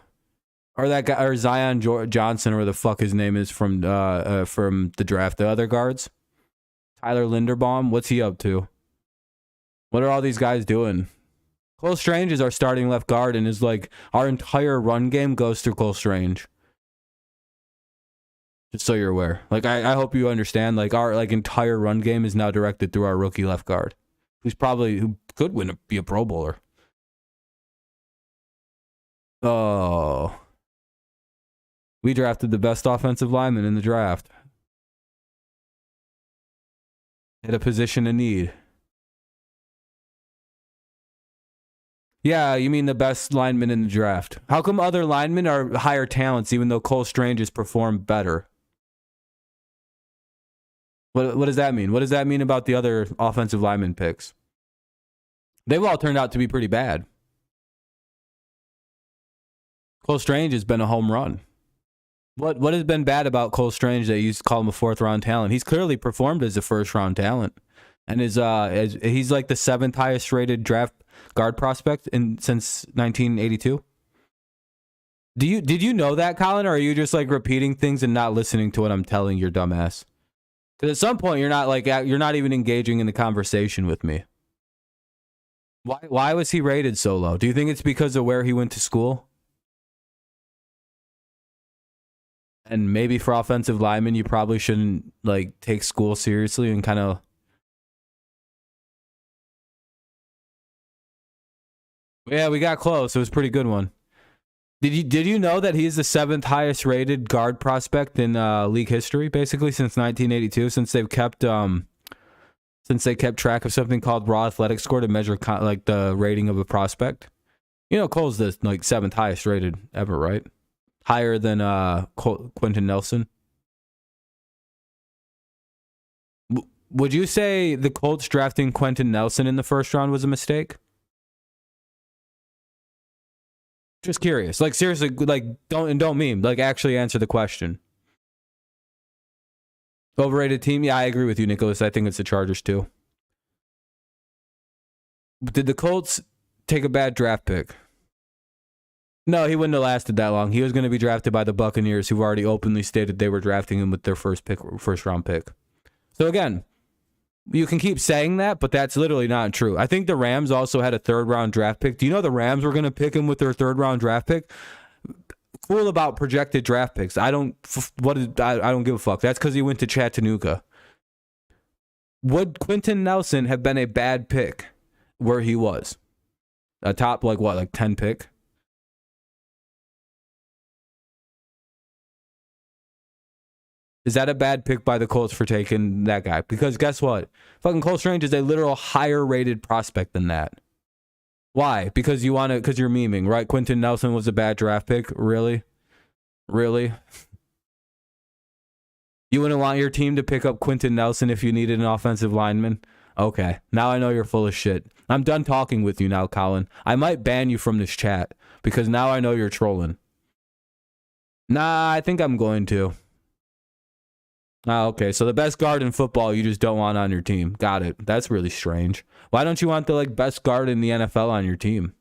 Or that guy, or Zion Johnson, or where the fuck his name is from the draft. The other guards, Tyler Linderbaum. What's he up to? What are all these guys doing? Cole Strange is our starting left guard, and is like our entire run game goes through Cole Strange. Just so you're aware. Like I hope you understand. Like our entire run game is now directed through our rookie left guard, who could be a Pro Bowler. Oh. We drafted the best offensive lineman in the draft. At a position of need. Yeah, you mean the best lineman in the draft. How come other linemen are higher talents even though Cole Strange has performed better? What does that mean? What does that mean about the other offensive lineman picks? They've all turned out to be pretty bad. Cole Strange has been a home run. What has been bad about Cole Strange that you call him a 4th round talent? He's clearly performed as a 1st round talent, and he's like the 7th highest rated draft guard prospect since 1982. Did you know that, Colin, or are you just like repeating things and not listening to what I'm telling your dumbass? Because at some point you're not even engaging in the conversation with me. Why was he rated so low? Do you think it's because of where he went to school? And maybe for offensive linemen, you probably shouldn't like take school seriously and kind of. Yeah, we got close. It was a pretty good one. Did you know that he's the 7th highest rated guard prospect in league history, basically since 1982, since they kept track of something called raw athletic score to measure like the rating of a prospect. You know, Cole's the like 7th highest rated ever, right? Higher than Quentin Nelson. Would you say the Colts drafting Quentin Nelson in the first round was a mistake? Just curious. Like, seriously, like, don't meme. Like, actually answer the question. Overrated team? Yeah, I agree with you, Nicholas. I think it's the Chargers, too. Did the Colts take a bad draft pick? No, he wouldn't have lasted that long. He was going to be drafted by the Buccaneers, who've already openly stated they were drafting him with their first round pick. So, again, you can keep saying that, but that's literally not true. I think the Rams also had a 3rd-round draft pick. Do you know the Rams were going to pick him with their 3rd-round draft pick? Cool about projected draft picks. I don't give a fuck. That's because he went to Chattanooga. Would Quentin Nelson have been a bad pick where he was? A top, like 10 pick? Is that a bad pick by the Colts for taking that guy? Because guess what? Fucking Cole Strange is a literal higher rated prospect than that. Why? Because you're memeing, right? Quentin Nelson was a bad draft pick? Really? Really? You wouldn't want your team to pick up Quentin Nelson if you needed an offensive lineman? Okay. Now I know you're full of shit. I'm done talking with you now, Colin. I might ban you from this chat because now I know you're trolling. Nah, I think I'm going to. Oh, okay. So the best guard in football you just don't want on your team. Got it. That's really strange. Why don't you want the best guard in the NFL on your team?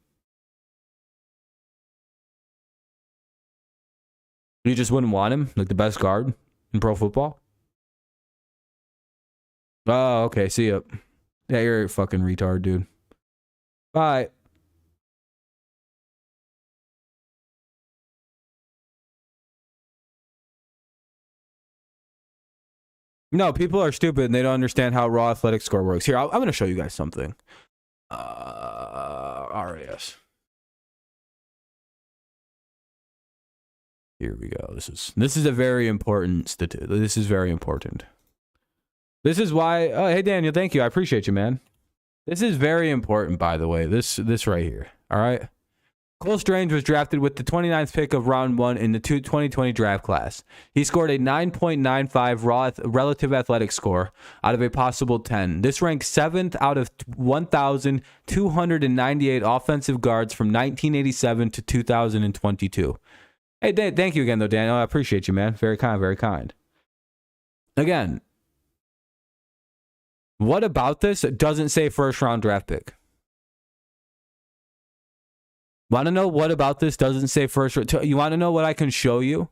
You just wouldn't want him? Like the best guard in pro football? Oh, okay. See ya. Yeah, you're a fucking retard, dude. Bye. No, people are stupid and they don't understand how raw athletic score works. Here, I'm going to show you guys something. RAS. Here we go. This is a very important statistic. This is very important. This is why. Oh, hey Daniel, thank you. I appreciate you, man. This is very important, by the way. This right here. All right. Cole Strange was drafted with the 29th pick of round 1 in the 2020 draft class. He scored a 9.95 raw relative athletic score out of a possible 10. This ranks 7th out of 1,298 offensive guards from 1987 to 2022. Hey, thank you again, though, Daniel. I appreciate you, man. Very kind, very kind. Again, what about this doesn't say first-round draft pick? Want to know what about this doesn't say first? You want to know what I can show you?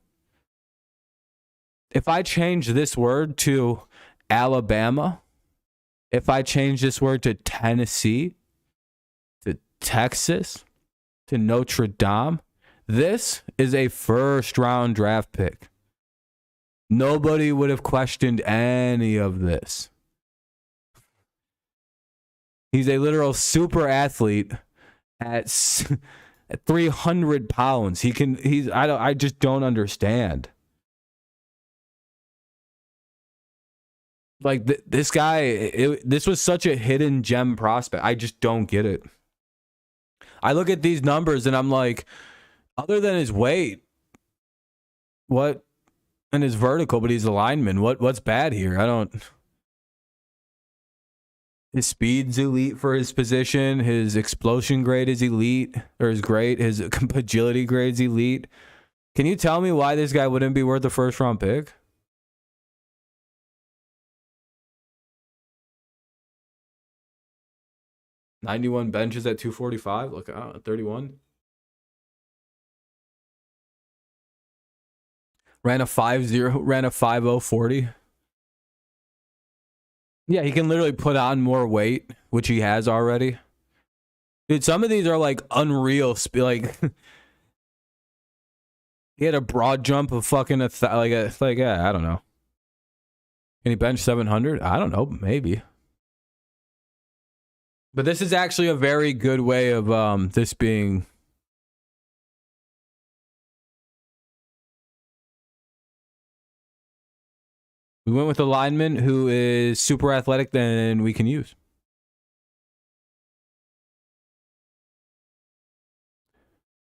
If I change this word to Alabama, if I change this word to Tennessee, to Texas, to Notre Dame, this is a first-round draft pick. Nobody would have questioned any of this. He's a literal super athlete at 300 pounds. I just don't understand. Like this guy, this was such a hidden gem prospect. I just don't get it. I look at these numbers and I'm like, other than his weight, what, and his vertical, but he's a lineman. What's bad here? I don't. His speed's elite for his position. His explosion grade is elite, or is great. His agility grade's elite. Can you tell me why this guy wouldn't be worth a first-round pick? $91 benches at 245. Look, 31. Ran a 5.0 40. Yeah, he can literally put on more weight, which he has already. Dude, some of these are like unreal. Like, He had a broad jump of fucking I don't know. Can he bench 700? I don't know, maybe. But this is actually a very good way of this being. We went with a lineman who is super athletic than we can use.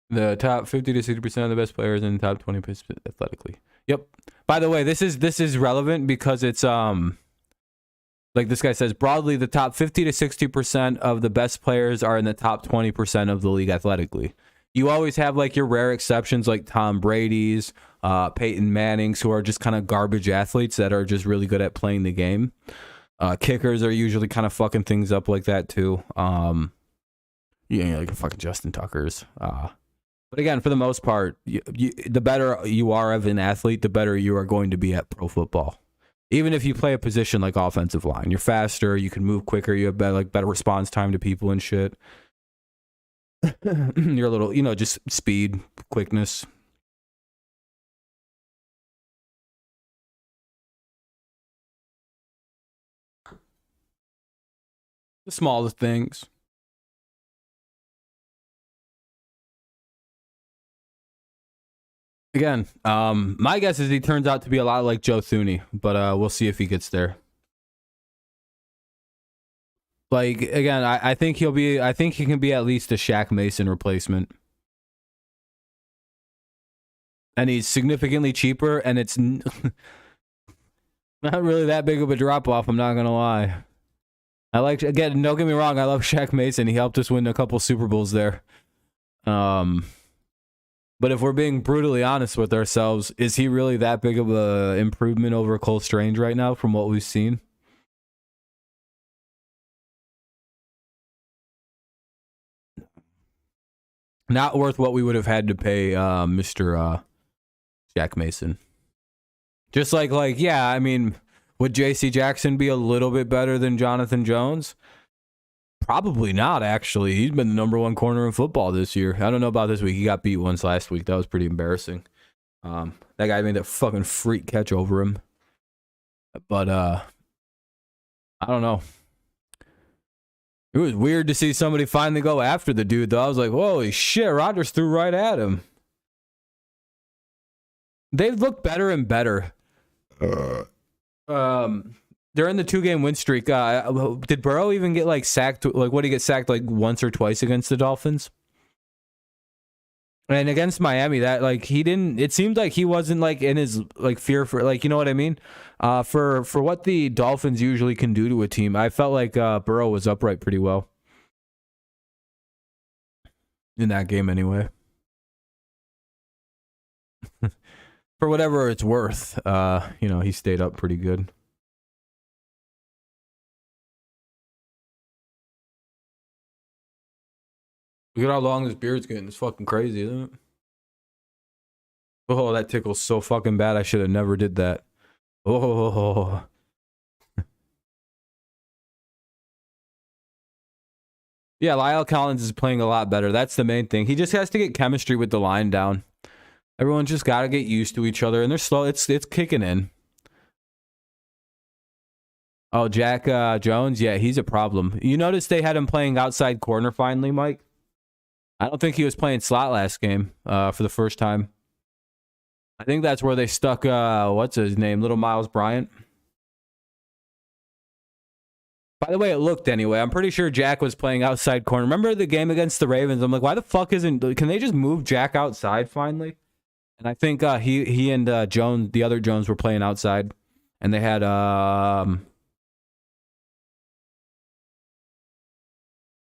The top 50 to 60% of the best players in the top 20% athletically. Yep. By the way, this is relevant because it's like this guy says, broadly the top 50 to 60% of the best players are in the top 20% of the league athletically. You always have like your rare exceptions like Tom Brady's, Peyton Manning's, who are just kind of garbage athletes that are just really good at playing the game. Kickers are usually kind of fucking things up like that too. Like fucking Justin Tucker's. But again, for the most part, the better you are of an athlete, the better you are going to be at pro football. Even if you play a position like offensive line, you're faster, you can move quicker, you have better response time to people and shit. You're a little, just speed, quickness. The smallest things. Again, my guess is he turns out to be a lot like Joe Thuney, but we'll see if he gets there. Like, again, I think he can be at least a Shaq Mason replacement. And he's significantly cheaper, and it's not really that big of a drop-off, I'm not going to lie. Again, don't get me wrong, I love Shaq Mason. He helped us win a couple Super Bowls there. But if we're being brutally honest with ourselves, is he really that big of a improvement over Cole Strange right now from what we've seen? Not worth what we would have had to pay Mr. Shaq Mason. Just yeah, I mean, would J.C. Jackson be a little bit better than Jonathan Jones? Probably not, actually. He's been the number one corner in football this year. I don't know about this week. He got beat once last week. That was pretty embarrassing. That guy made that fucking freak catch over him. But, I don't know. It was weird to see somebody finally go after the dude, though. I was like, holy shit, Rodgers threw right at him. They've looked better and better. During the 2-game win streak, did Burrow even get sacked? What did he get sacked once or twice against the Dolphins? And against Miami, that he didn't. It seemed like he wasn't in his fear for you know what I mean. For what the Dolphins usually can do to a team, I felt like Burrow was upright pretty well in that game anyway. For whatever it's worth, he stayed up pretty good. Look at how long this beard's getting. It's fucking crazy, isn't it? Oh, that tickles so fucking bad. I should have never did that. Oh. Yeah, Lyle Collins is playing a lot better. That's the main thing. He just has to get chemistry with the line down. Everyone's just got to get used to each other, and they're slow. It's kicking in. Oh, Jack Jones? Yeah, he's a problem. You notice they had him playing outside corner finally, Mike? I don't think he was playing slot last game for the first time. I think that's where they stuck, what's his name? Little Miles Bryant. By the way, it looked anyway. I'm pretty sure Jack was playing outside corner. Remember the game against the Ravens? I'm like, why the fuck can they just move Jack outside finally? And I think he and Jones, the other Jones, were playing outside. And they had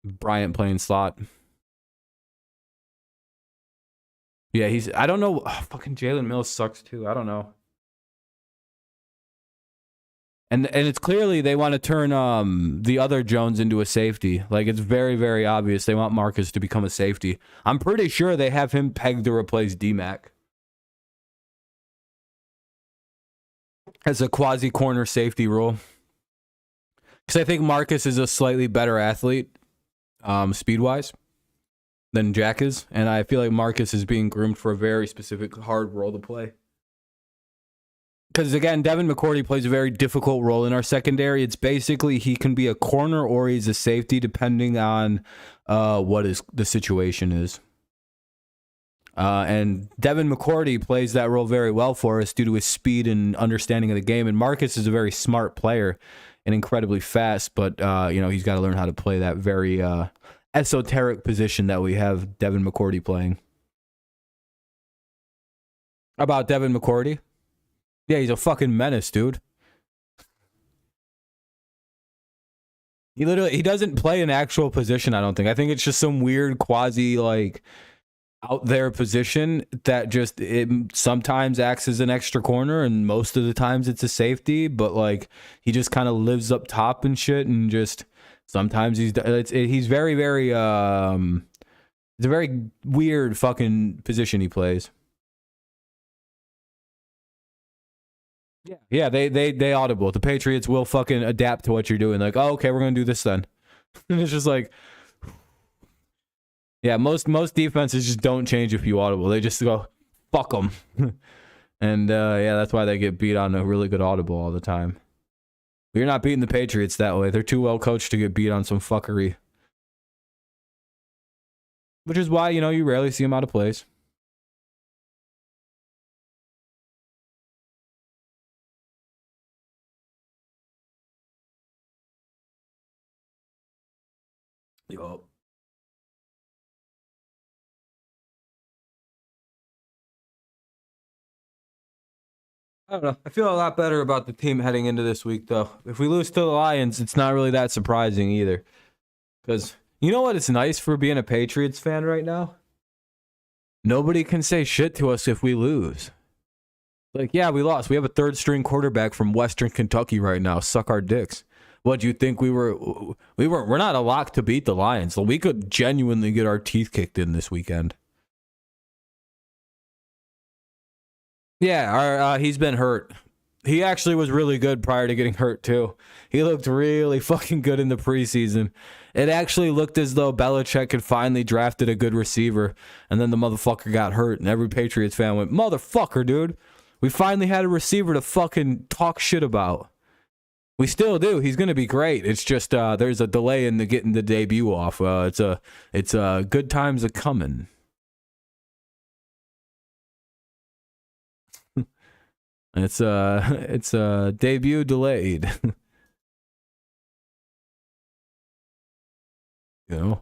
Bryant playing slot. Yeah, I don't know. Fucking Jalen Mills sucks too. I don't know. And it's clearly they want to turn the other Jones into a safety. It's very, very obvious. They want Marcus to become a safety. I'm pretty sure they have him pegged to replace D-Mac. As a quasi-corner safety role. Because I think Marcus is a slightly better athlete, speed-wise, than Jack is, and I feel like Marcus is being groomed for a very specific hard role to play. Because again, Devin McCourty plays a very difficult role in our secondary. It's basically he can be a corner or he's a safety depending on what the situation is. And Devin McCourty plays that role very well for us due to his speed and understanding of the game. And Marcus is a very smart player and incredibly fast, but he's got to learn how to play that very esoteric position that we have Devin McCourty playing. About Devin McCourty? Yeah, he's a fucking menace, dude. He doesn't play an actual position, I don't think. I think it's just some weird quasi out there position that just it sometimes acts as an extra corner and most of the times it's a safety, but he just kind of lives up top and shit, and just sometimes he's very very it's a very weird fucking position he plays. Yeah, they audible. The Patriots will fucking adapt to what you're doing. Like, oh, okay, we're gonna do this then. And it's just yeah, most defenses just don't change if you audible. They just go, fuck them. And that's why they get beat on a really good audible all the time. But you're not beating the Patriots that way. They're too well coached to get beat on some fuckery. Which is why, you rarely see them out of place. Yo. I don't know. I feel a lot better about the team heading into this week, though. If we lose to the Lions, it's not really that surprising either. Because you know what? It's nice for being a Patriots fan right now. Nobody can say shit to us if we lose. Yeah, we lost. We have a third-string quarterback from Western Kentucky right now. Suck our dicks. What do you think we were? We're not a lock to beat the Lions. We could genuinely get our teeth kicked in this weekend. Yeah, he's been hurt. He actually was really good prior to getting hurt too. He looked really fucking good in the preseason. It actually looked as though Belichick had finally drafted a good receiver, and then the motherfucker got hurt, and every Patriots fan went, "Motherfucker, dude! We finally had a receiver to fucking talk shit about." We still do. He's going to be great. It's just there's a delay in getting the debut off. It's good times a coming. It's debut delayed. You know.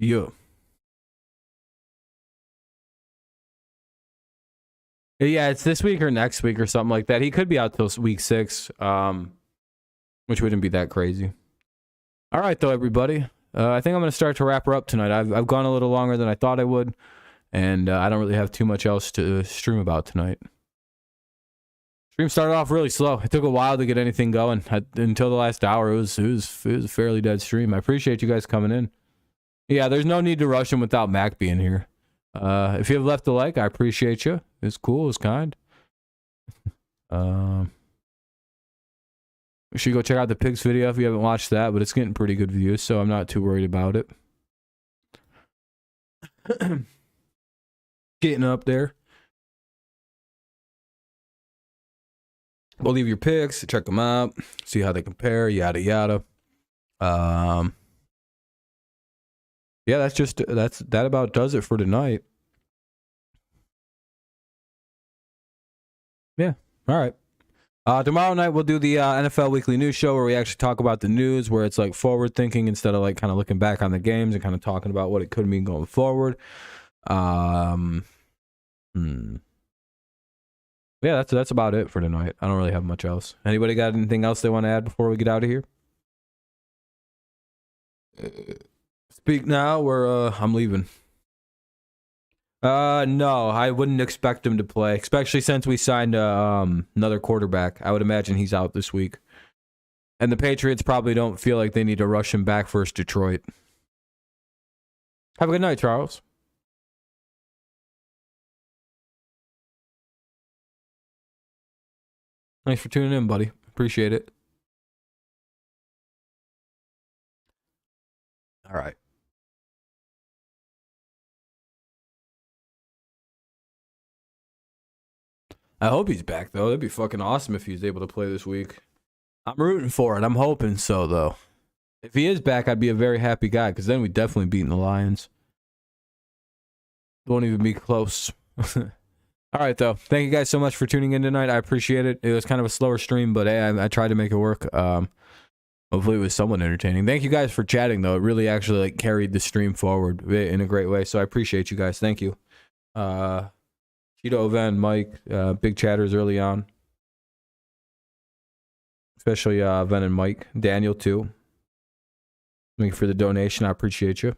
Yeah. Yeah, it's this week or next week or something like that. He could be out till week 6, which wouldn't be that crazy. All right, though, everybody. I think I'm going to start to wrap her up tonight. I've gone a little longer than I thought I would, and I don't really have too much else to stream about tonight. Stream started off really slow. It took a while to get anything going. Until the last hour, it was a fairly dead stream. I appreciate you guys coming in. Yeah, there's no need to rush him without Mac being here. If you have left a like, I appreciate you. It's cool. It's kind. You should go check out the pigs video if you haven't watched that, but it's getting pretty good views, so I'm not too worried about it. Getting up there. We'll leave your picks, check them out, see how they compare, yada yada. Yeah, that about does it for tonight. Yeah, all right. Tomorrow night we'll do the NFL Weekly News Show where we actually talk about the news, where it's like forward thinking instead of like kind of looking back on the games and kind of talking about what it could mean going forward. Yeah, that's about it for tonight. I don't really have much else. Anybody got anything else they want to add before we get out of here? speak now, or I'm leaving. No, I wouldn't expect him to play, especially since we signed another quarterback. I would imagine he's out this week. And the Patriots probably don't feel like they need to rush him back versus Detroit. Have a good night, Charles. Thanks for tuning in, buddy. Appreciate it. All right. I hope he's back, though. That'd be fucking awesome if he's able to play this week. I'm rooting for it. I'm hoping so, though. If he is back, I'd be a very happy guy, because then we'd definitely beat the Lions. Won't even be close. All right, though. Thank you guys so much for tuning in tonight. I appreciate it. It was kind of a slower stream, but hey, I tried to make it work. Hopefully it was somewhat entertaining. Thank you guys for chatting, though. It really actually carried the stream forward in a great way, so I appreciate you guys. Thank you. Cheeto, Ven, Mike, big chatters early on. Especially Ven and Mike. Daniel, too. Thank you for the donation. I appreciate you.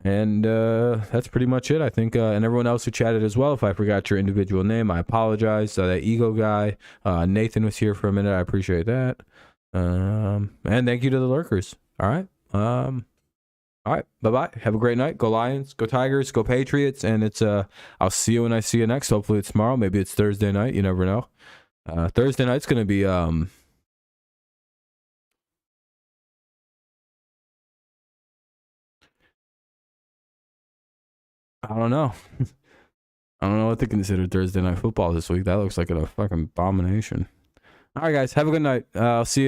And that's pretty much it, I think. And everyone else who chatted as well. If I forgot your individual name, I apologize. That Ego guy. Nathan was here for a minute. I appreciate that. And thank you to the lurkers. All right. All right. Bye-bye. Have a great night. Go Lions. Go Tigers. Go Patriots. And it's I'll see you when I see you next. Hopefully it's tomorrow. Maybe it's Thursday night. You never know. Thursday night's going to be... I don't know. I don't know what to consider Thursday night football this week. That looks like a fucking abomination. All right, guys. Have a good night. I'll see you.